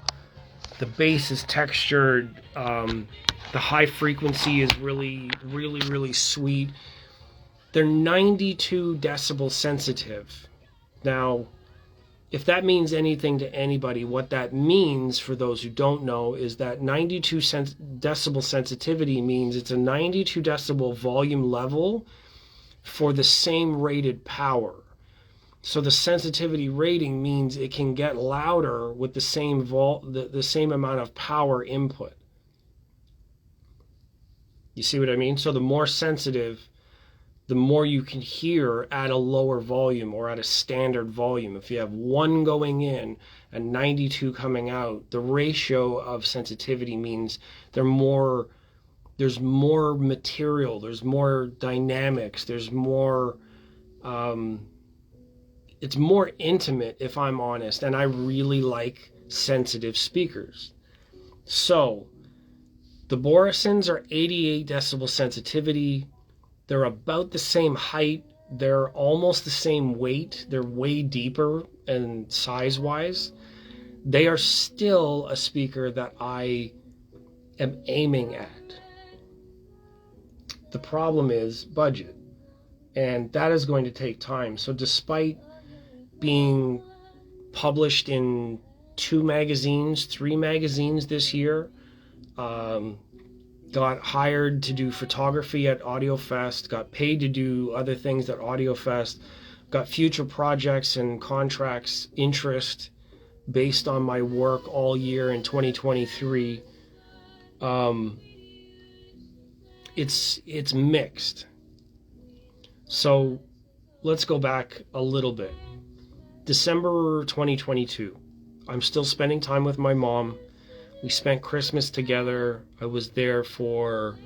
The bass is textured. The high frequency is really, really, really sweet. They're 92 decibel sensitive. Now, if that means anything to anybody, what that means, for those who don't know, is that 92 decibel sensitivity means it's a 92 decibel volume level for the same rated power. So the sensitivity rating means it can get louder with the same the same amount of power input. You see what I mean? So the more sensitive, the more you can hear at a lower volume or at a standard volume. If you have 1 going in and 92 coming out, the ratio of sensitivity means there's more material, there's more dynamics, there's more it's more intimate, if I'm honest, and I really like sensitive speakers. So the Borisons are 88 decibel sensitivity. They're about the same height. They're almost the same weight. They're way deeper and size-wise. They are still a speaker that I am aiming at. The problem is budget, and that is going to take time. So despite being published in 3 magazines this year, got hired to do photography at AudioFest, got paid to do other things at AudioFest, got future projects and contracts interest based on my work all year in 2023. It's mixed. So let's go back a little bit. December 2022. I'm still spending time with my mom. We spent Christmas together. I was there for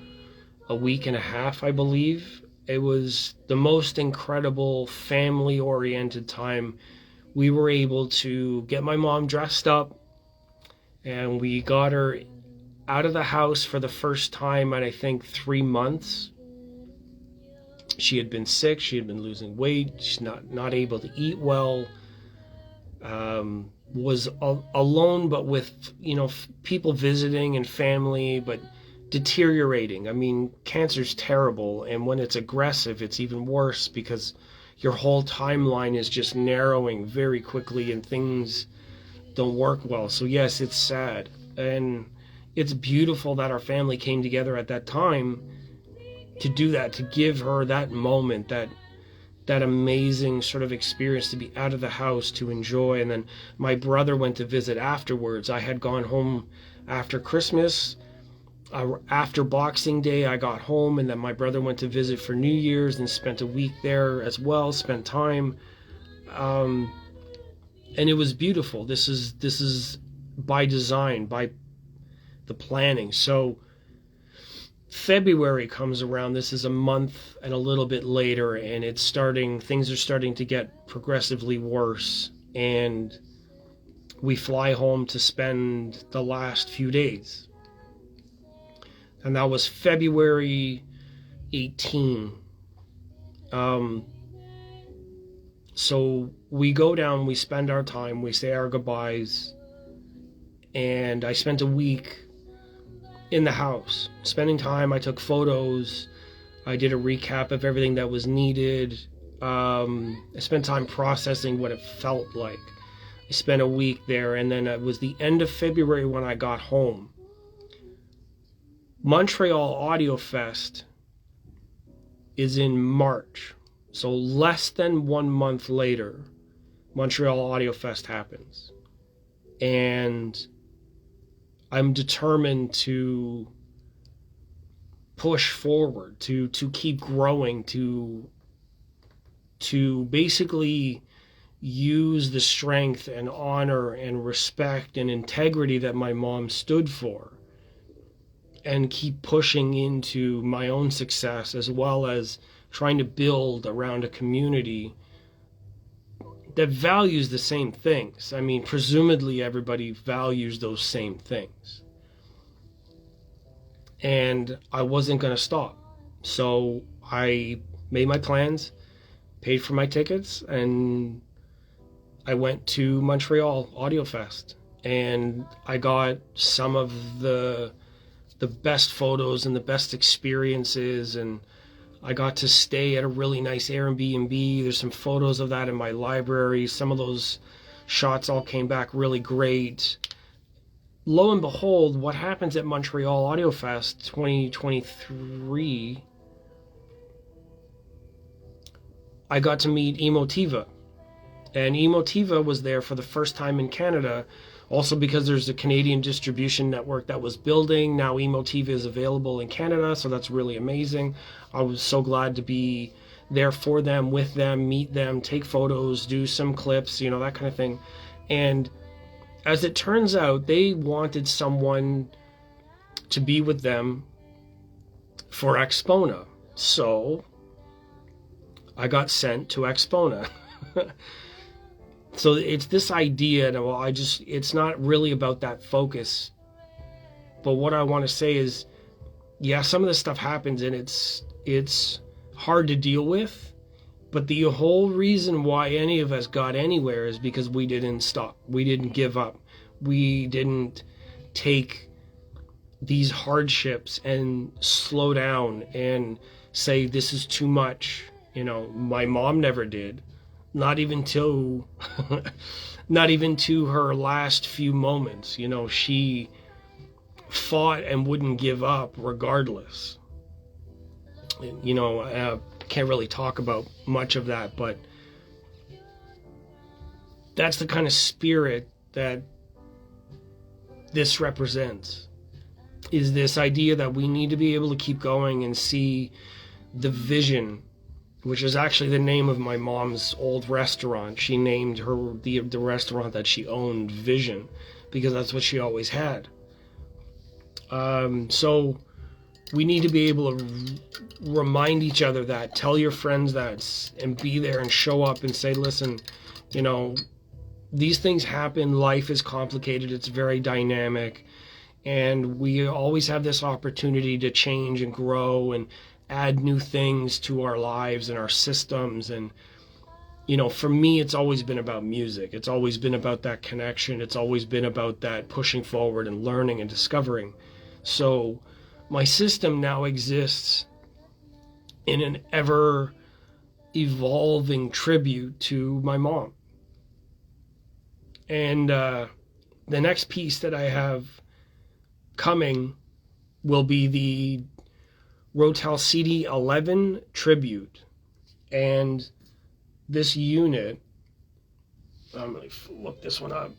a week and a half, I believe. It was the most incredible family-oriented time. We were able to get my mom dressed up, and we got her out of the house for the first time in, I think, 3 months. She had been sick. She had been losing weight. She's not able to eat well. Was alone, but with people visiting and family, but deteriorating. I mean, cancer's terrible, and when it's aggressive, it's even worse, because your whole timeline is just narrowing very quickly and things don't work well. So yes, it's sad, and it's beautiful that our family came together at that time to do that, to give her that moment, that amazing sort of experience, to be out of the house, to enjoy. And then my brother went to visit afterwards. I had gone home after Christmas. After Boxing Day, I got home, and then my brother went to visit for New Year's and spent a week there as well, spent time. And it was beautiful. This is by design, by the planning. So February comes around. This is a month and a little bit later, and things are starting to get progressively worse, and we fly home to spend the last few days. And that was February 18. So we go down, we spend our time, we say our goodbyes, and I spent a week in the house, spending time. I took photos. I did a recap of everything that was needed. I spent time processing what it felt like. I spent a week there, and then it was the end of February when I got home. Montreal Audio Fest is in March. So less than 1 month later, Montreal Audio Fest happens. And I'm determined to push forward, to keep growing, to basically use the strength and honor and respect and integrity that my mom stood for, and keep pushing into my own success, as well as trying to build around a community that values the same things. I mean, presumably everybody values those same things. And I wasn't going to stop. So I made my plans, paid for my tickets, and I went to Montreal Audio Fest. And I got some of the best photos and the best experiences, and I got to stay at a really nice Airbnb. There's some photos of that in my library. Some of those shots all came back really great. Lo and behold, what happens at Montreal Audio Fest 2023, I got to meet Emotiva. And Emotiva was there for the first time in Canada, also because there's a Canadian distribution network that was building. Now Emotiva is available in Canada, so that's really amazing. I was so glad to be there for them, with them, meet them, take photos, do some clips, you know, that kind of thing. And as it turns out, they wanted someone to be with them for Expona. So I got sent to Expona. So it's this idea that, well, it's not really about that focus. But what I want to say is, yeah, some of this stuff happens and it's hard to deal with. But the whole reason why any of us got anywhere is because we didn't stop. We didn't give up. We didn't take these hardships and slow down and say, this is too much. You know, my mom never did. Not even to her last few moments. You know, she fought and wouldn't give up regardless. You know, I can't really talk about much of that, but that's the kind of spirit that this represents, is this idea that we need to be able to keep going and see the vision, which is actually the name of my mom's old restaurant. She named the restaurant that she owned Vision, because that's what she always had. So we need to be able to remind each other that, tell your friends that, and be there and show up and say, listen, you know, these things happen. Life is complicated. It's very dynamic. And we always have this opportunity to change and grow and add new things to our lives and our systems. And, you know, for me, it's always been about music. It's always been about that connection. It's always been about that pushing forward and learning and discovering. So my system now exists in an ever evolving tribute to my mom. And the next piece that I have coming will be the Rotel CD11 tribute. And this unit, I'm going to look this one up.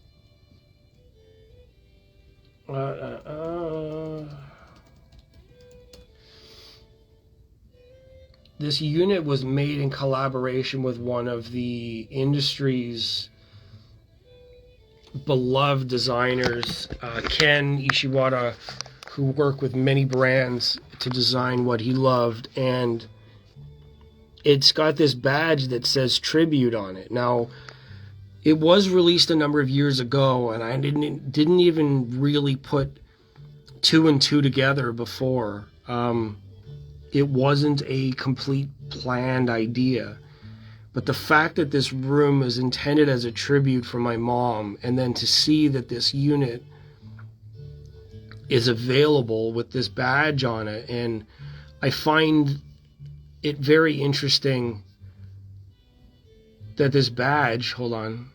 This unit was made in collaboration with one of the industry's beloved designers, Ken Ishiwata, who worked with many brands to design what he loved. And it's got this badge that says tribute on it. Now, it was released a number of years ago, and I didn't even really put two and two together before. It wasn't a complete planned idea. But the fact that this room is intended as a tribute for my mom, and then to see that this unit is available with this badge on it, and I find it very interesting that this badge, hold on,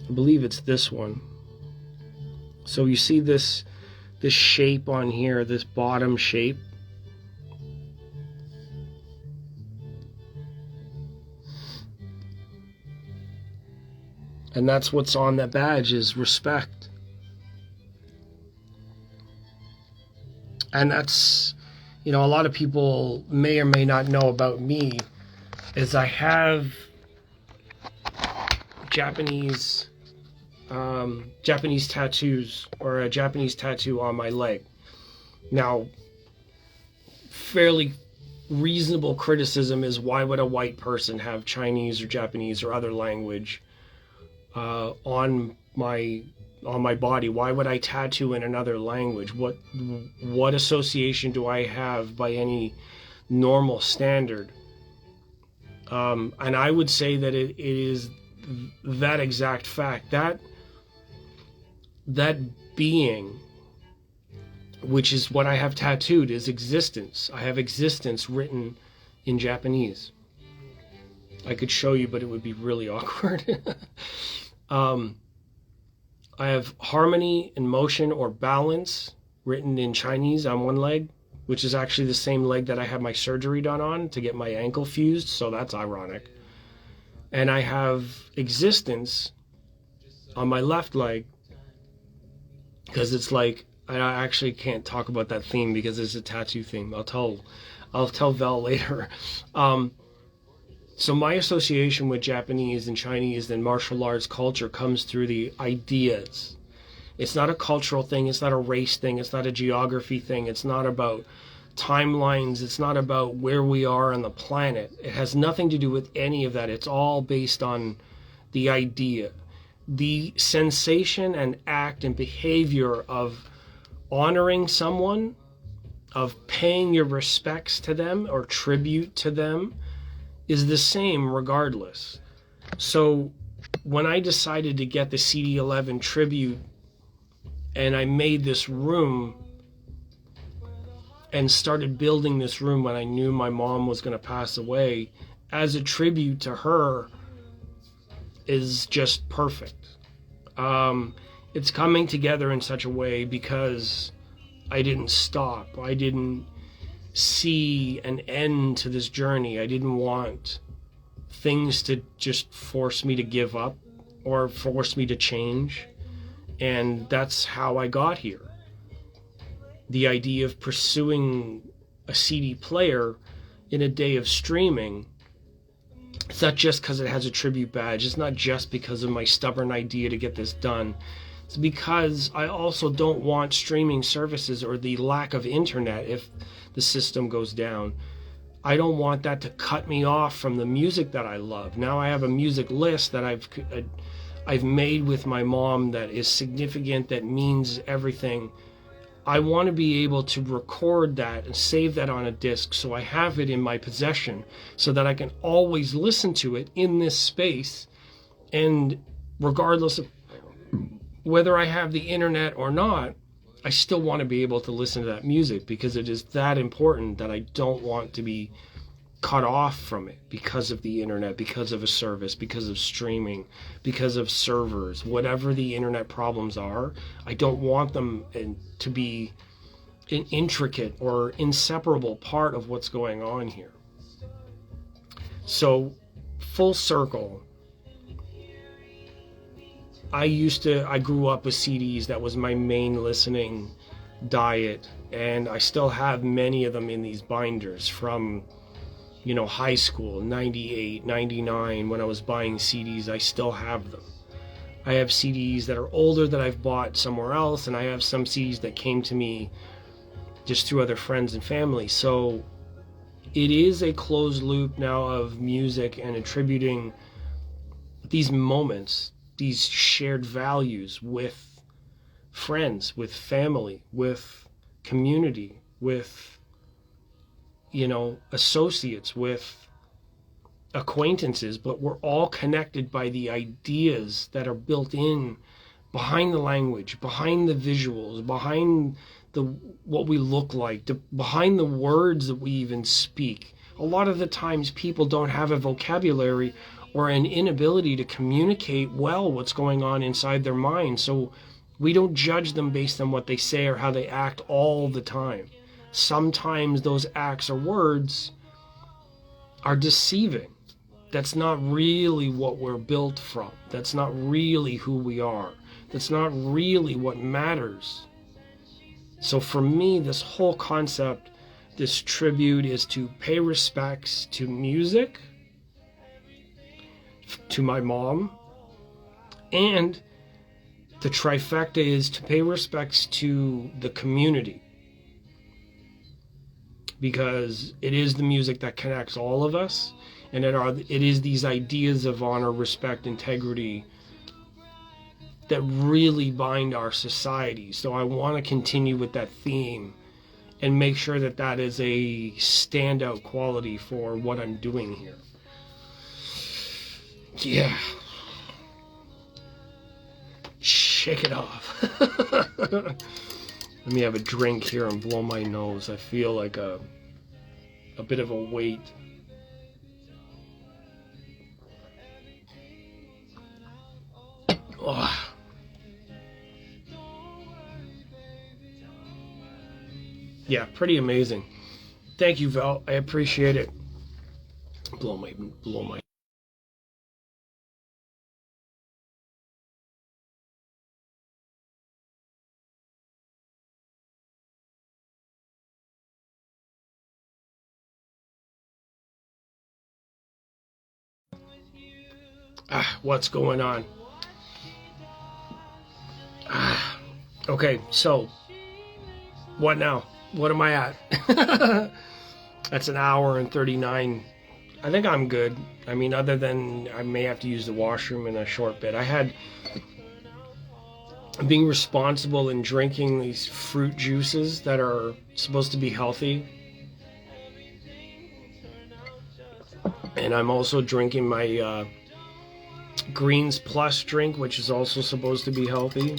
I believe it's this one. So you see this this shape on here, this bottom shape. And that's what's on that badge, is respect. And that's, you know, a lot of people may or may not know about me, is I have Japanese tattoos, or a Japanese tattoo on my leg. Now, fairly reasonable criticism is, why would a white person have Chinese or Japanese or other language on my body? Why would I tattoo in another language? What association do I have by any normal standard? And I would say that it is that exact fact, that being, which is what I have tattooed, is existence. I have existence written in Japanese. I could show you, but it would be really awkward. I have harmony and motion, or balance, written in Chinese on one leg, which is actually the same leg that I had my surgery done on to get my ankle fused, so that's ironic. And I have existence on my left leg, because it's like, I actually can't talk about that theme because it's a tattoo theme. I'll tell Val later. So my association with Japanese and Chinese and martial arts culture comes through the ideas. It's not a cultural thing. It's not a race thing. It's not a geography thing. It's not about timelines. It's not about where we are on the planet. It has nothing to do with any of that. It's all based on the idea. The sensation and act and behavior of honoring someone, of paying your respects to them or tribute to them, is the same regardless. So when I decided to get the CD11 tribute, and I made this room and started building this room when I knew my mom was going to pass away, as a tribute to her, is just perfect. It's coming together in such a way because I didn't stop. I didn't see an end to this journey. I didn't want things to just force me to give up or force me to change. And that's how I got here. The idea of pursuing a CD player in a day of streaming, it's not just because it has a tribute badge. It's not just because of my stubborn idea to get this done. It's because I also don't want streaming services or the lack of internet if the system goes down. I don't want that to cut me off from the music that I love. Now I have a music list that I've made with my mom that is significant, that means everything. I want to be able to record that and save that on a disc so I have it in my possession so that I can always listen to it in this space, and regardless of whether I have the internet or not, I still want to be able to listen to that music because it is that important that I don't want to be cut off from it because of the internet, because of a service, because of streaming, because of servers, whatever the internet problems are. I don't want them to be an intricate or inseparable part of what's going on here. So, full circle, I grew up with CDs. That was my main listening diet, and I still have many of them in these binders from, high school, 98, 99, when I was buying CDs. I still have them. I have CDs that are older that I've bought somewhere else, and I have some CDs that came to me just through other friends and family. So it is a closed loop now of music and attributing these moments, these shared values with friends, with family, with community, with associates, with acquaintances, but we're all connected by the ideas that are built in behind the language, behind the visuals, behind what we look like, behind the words that we even speak. A lot of the times people don't have a vocabulary or an inability to communicate well what's going on inside their mind. So We don't judge them based on what they say or how they act all the time. Sometimes those acts or words are deceiving. That's not really what we're built from. That's not really who we are. That's not really what matters. So for me, this whole concept, this tribute, is to pay respects to music, to my mom, and the trifecta is to pay respects to the community, because it is the music that connects all of us, and it is these ideas of honor, respect, integrity that really bind our society. So I want to continue with that theme and make sure that that is a standout quality for what I'm doing here. Yeah. Shake it off. Let me have a drink here and blow my nose. I feel like a bit of a weight. Oh. Yeah, pretty amazing. Thank you, Val. I appreciate it. Blow my. What's going on? Okay, so what now? What am I at? That's an hour and 39. I think I'm good. I mean, other than I may have to use the washroom in a short bit. I'm being responsible in drinking these fruit juices that are supposed to be healthy. And I'm also drinking my Greens Plus drink, which is also supposed to be healthy.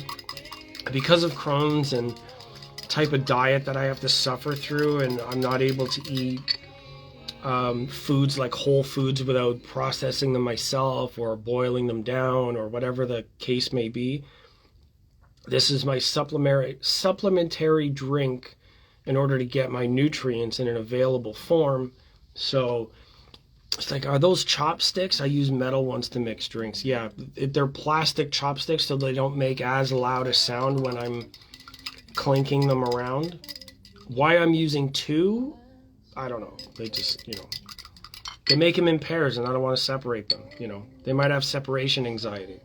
Because of Crohn's and type of diet that I have to suffer through, and I'm not able to eat foods like whole foods without processing them myself or boiling them down or whatever the case may be. This is my supplementary drink in order to get my nutrients in an available form. So it's like, are those chopsticks? I use metal ones to mix drinks. Yeah, they're plastic chopsticks, so they don't make as loud a sound when I'm clinking them around. Why I'm using two, I don't know. They just, they make them in pairs, and I don't want to separate them. They might have separation anxiety.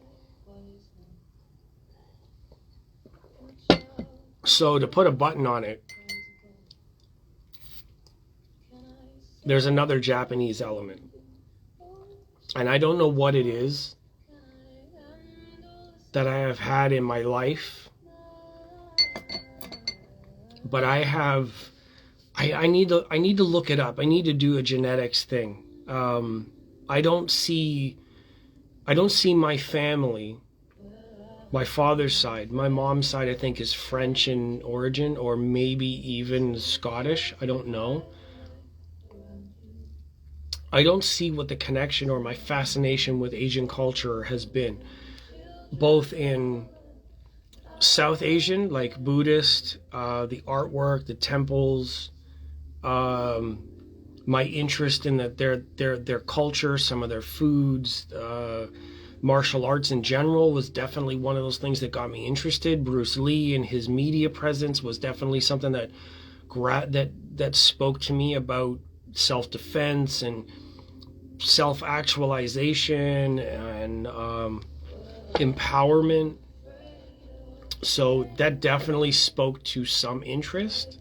So to put a button on it, there's another Japanese element. And I don't know what it is that I have had in my life, but I need to look it up. I need to do a genetics thing. I don't see my family, my father's side. My mom's side, I think, is French in origin, or maybe even Scottish. I don't know. I don't see what the connection or my fascination with Asian culture has been, both in South Asian, like Buddhist, the artwork, the temples, my interest in their culture, some of their foods, martial arts in general was definitely one of those things that got me interested. Bruce Lee and his media presence was definitely something that spoke to me about self-defense and self-actualization and empowerment. So that definitely spoke to some interest.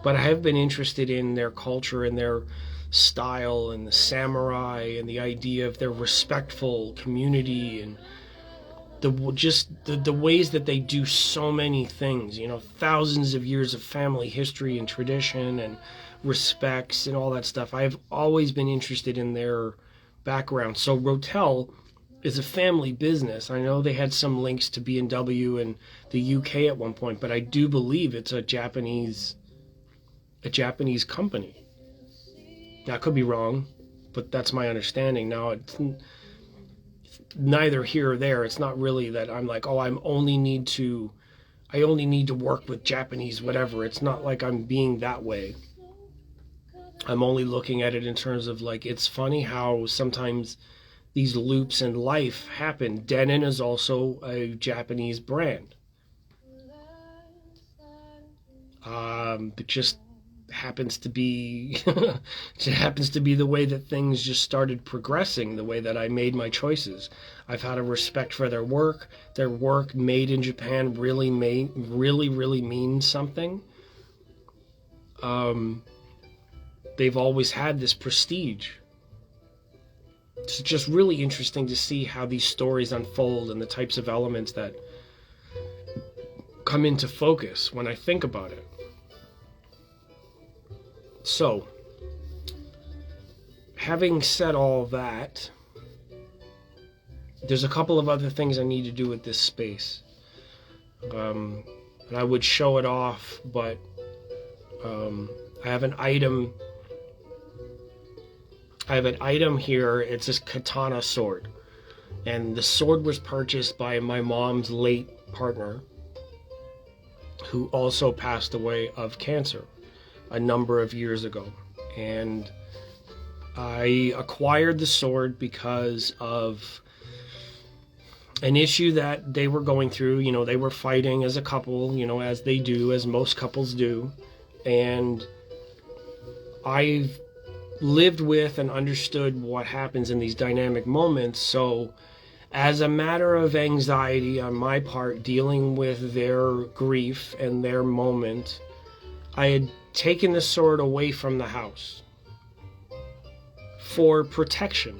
But I have been interested in their culture and their style and the samurai and the idea of their respectful community and the ways that they do so many things, thousands of years of family history and tradition and respects and all that stuff. I've always been interested in their background. So Rotel is a family business. I know they had some links to B&W in the UK at one point, but I do believe it's a Japanese company. Now, I could be wrong, but that's my understanding. Now, neither here or there. It's not really that I'm like, oh, I only need to work with Japanese whatever. It's not like I'm being that way. I'm only looking at it in terms of like, it's funny how sometimes these loops in life happen. Denon is also a Japanese brand. It just happens to be the way that things just started progressing, the way that I made my choices. I've had a respect for their work. Their work made in Japan really means something. They've always had this prestige. It's just really interesting to see how these stories unfold and the types of elements that come into focus when I think about it. So, having said all that, there's a couple of other things I need to do with this space. And I would show it off, but I have an item here. It's this katana sword. And the sword was purchased by my mom's late partner, who also passed away of cancer a number of years ago. And I acquired the sword because of an issue that they were going through. You know, they were fighting as a couple, you know, as they do, as most couples do. And I've lived with and understood what happens in these dynamic moments. So as a matter of anxiety on my part, dealing with their grief and their moment, I had taken the sword away from the house for protection.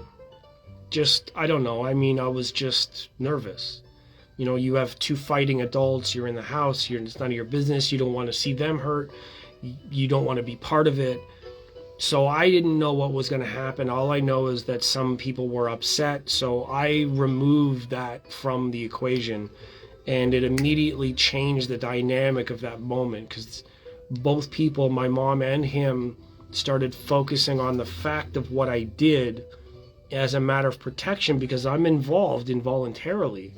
Just, I don't know, I mean, I was just nervous. You know, you have two fighting adults, you're in the house, it's none of your business, you don't want to see them hurt, you don't want to be part of it. So I didn't know what was going to happen. All I know is that some people were upset, so I removed that from the equation, and it immediately changed the dynamic of that moment, because both people, my mom and him, started focusing on the fact of what I did as a matter of protection, because I'm involved involuntarily,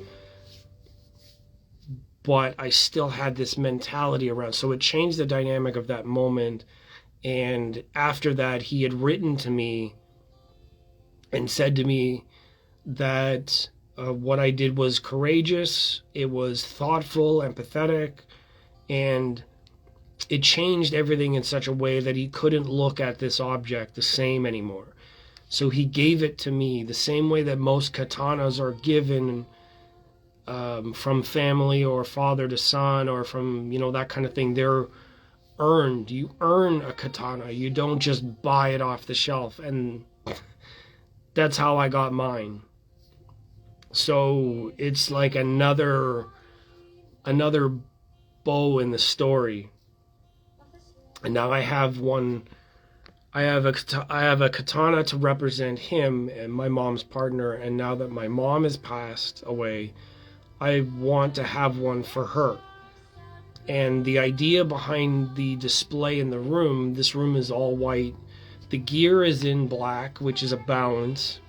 but I still had this mentality around. So it changed the dynamic of that moment. And after that, he had written to me and said to me that what I did was courageous, it was thoughtful, empathetic, and it changed everything in such a way that he couldn't look at this object the same anymore. So he gave it to me the same way that most katanas are given from family or father to son, or from, you know, that kind of thing. They're earned. You earn a katana. You don't just buy it off the shelf. And that's how I got mine. So it's like another bow in the story. And now I have one. I have a katana to represent him and my mom's partner. And now that my mom has passed away, I want to have one for her. And the idea behind the display in the room, this room is all white. The gear is in black, which is a balance.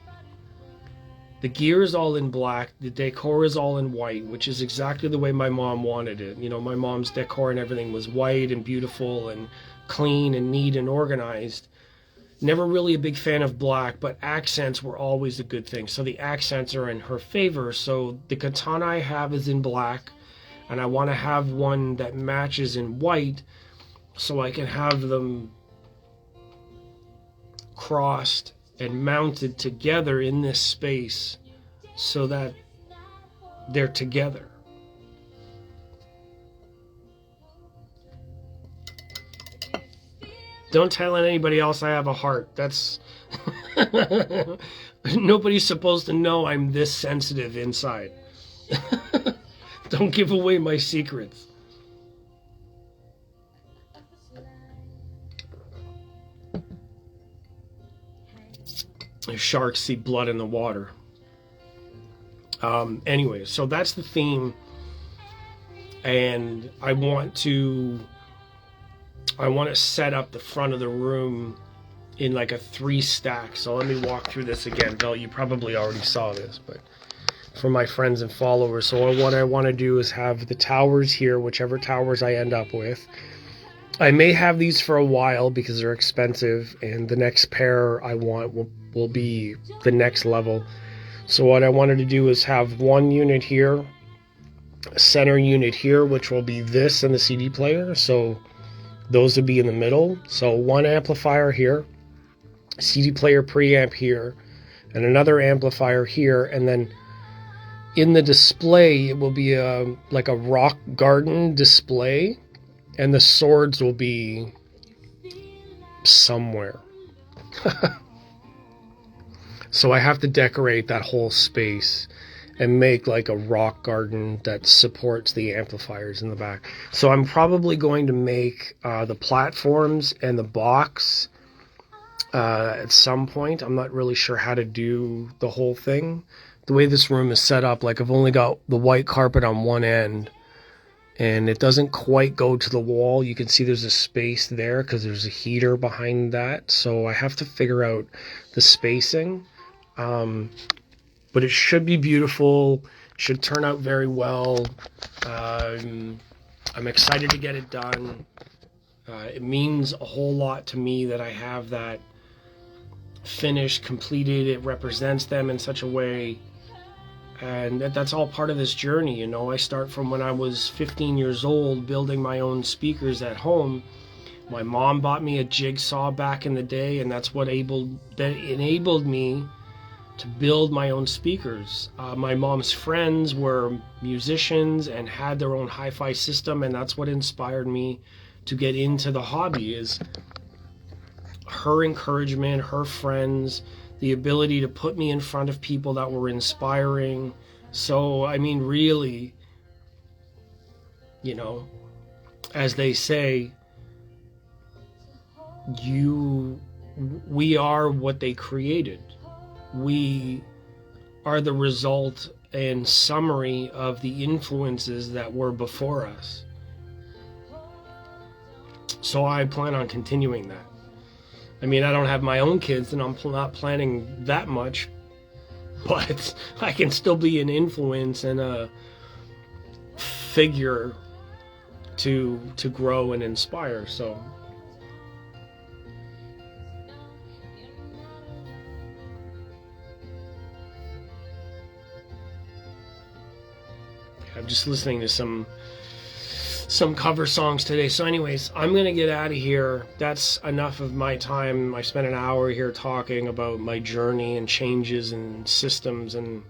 The gear is all in black. The decor is all in white, which is exactly the way my mom wanted it. You know, my mom's decor and everything was white and beautiful and clean and neat and organized. Never really a big fan of black, but accents were always a good thing. So the accents are in her favor. So the katana I have is in black. And I want to have one that matches in white, so I can have them crossed and mounted together in this space so that they're together. Don't tell anybody else I have a heart. That's nobody's supposed to know I'm this sensitive inside. Don't give away my secrets. The sharks see blood in the water. Anyway, so that's the theme. And I want to set up the front of the room in like a 3 stack. So let me walk through this again. Bill, you probably already saw this, but for my friends and followers. So what I want to do is have the towers here, whichever towers I end up with. I may have these for a while because they're expensive, and the next pair I want will be the next level. So what I wanted to do is have one unit here, a center unit here, which will be this and the CD player. So those would be in the middle. So one amplifier here, CD player preamp here, and another amplifier here, and then in the display it will be like a rock garden display, and the swords will be somewhere. So I have to decorate that whole space and make like a rock garden that supports the amplifiers in the back. So I'm probably going to make the platforms and the box at some point. I'm not really sure how to do the whole thing. The way this room is set up, like I've only got the white carpet on one end, and it doesn't quite go to the wall. You can see there's a space there because there's a heater behind that. So I have to figure out the spacing. But it should be beautiful. Should turn out very well. I'm excited to get it done. It means a whole lot to me that I have that finished, completed. It represents them in such a way. And that's all part of this journey, you know. I start from when I was 15 years old, building my own speakers at home. My mom bought me a jigsaw back in the day, and that's what enabled me to build my own speakers. My mom's friends were musicians and had their own hi-fi system, and that's what inspired me to get into the hobby, is her encouragement, her friends, the ability to put me in front of people that were inspiring. So, I mean, really, you know, as they say, we are what they created. We are the result and summary of the influences that were before us. So I plan on continuing that. I mean, I don't have my own kids, and I'm not planning that much, but I can still be an influence and a figure to grow and inspire. So I'm just listening to some cover songs today. So anyways, I'm gonna get out of here. That's enough of my time. I spent an hour here talking about my journey and changes and systems, and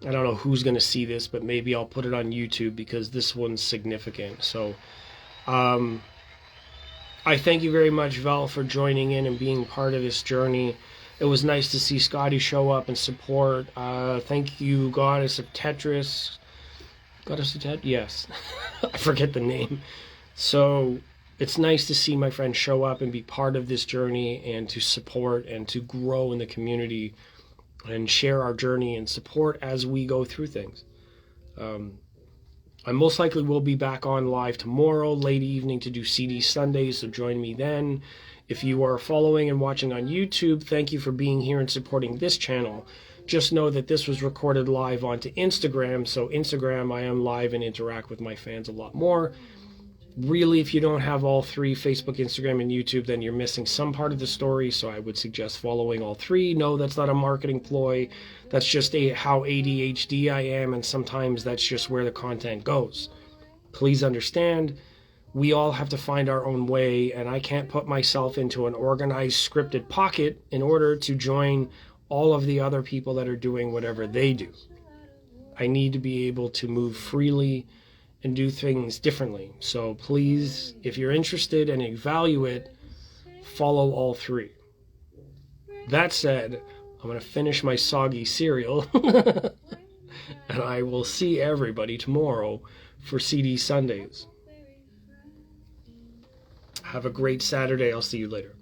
I don't know who's gonna see this, but maybe I'll put it on YouTube because this one's significant. So I thank you very much, Val, for joining in and being part of this journey. It was nice to see Scotty show up and support. Thank you, Goddess of Tetris. Goddess of Tetris? Yes. I forget the name. So it's nice to see my friends show up and be part of this journey, and to support and to grow in the community and share our journey and support as we go through things. I most likely will be back on live tomorrow, late evening, to do CD Sundays, so join me then. If you are following and watching on YouTube, thank you for being here and supporting this channel. Just know that this was recorded live onto Instagram, so Instagram, I am live and interact with my fans a lot more. Really, if you don't have all three, Facebook, Instagram, and YouTube, then you're missing some part of the story, so I would suggest following all three. No, that's not a marketing ploy. That's just how ADHD I am, and sometimes that's just where the content goes. Please understand, we all have to find our own way, and I can't put myself into an organized, scripted pocket in order to join all of the other people that are doing whatever they do. I need to be able to move freely and do things differently. So please, if you're interested and you value it, follow all three. That said, I'm going to finish my soggy cereal and I will see everybody tomorrow for CD Sundays. Have a great Saturday. I'll see you later.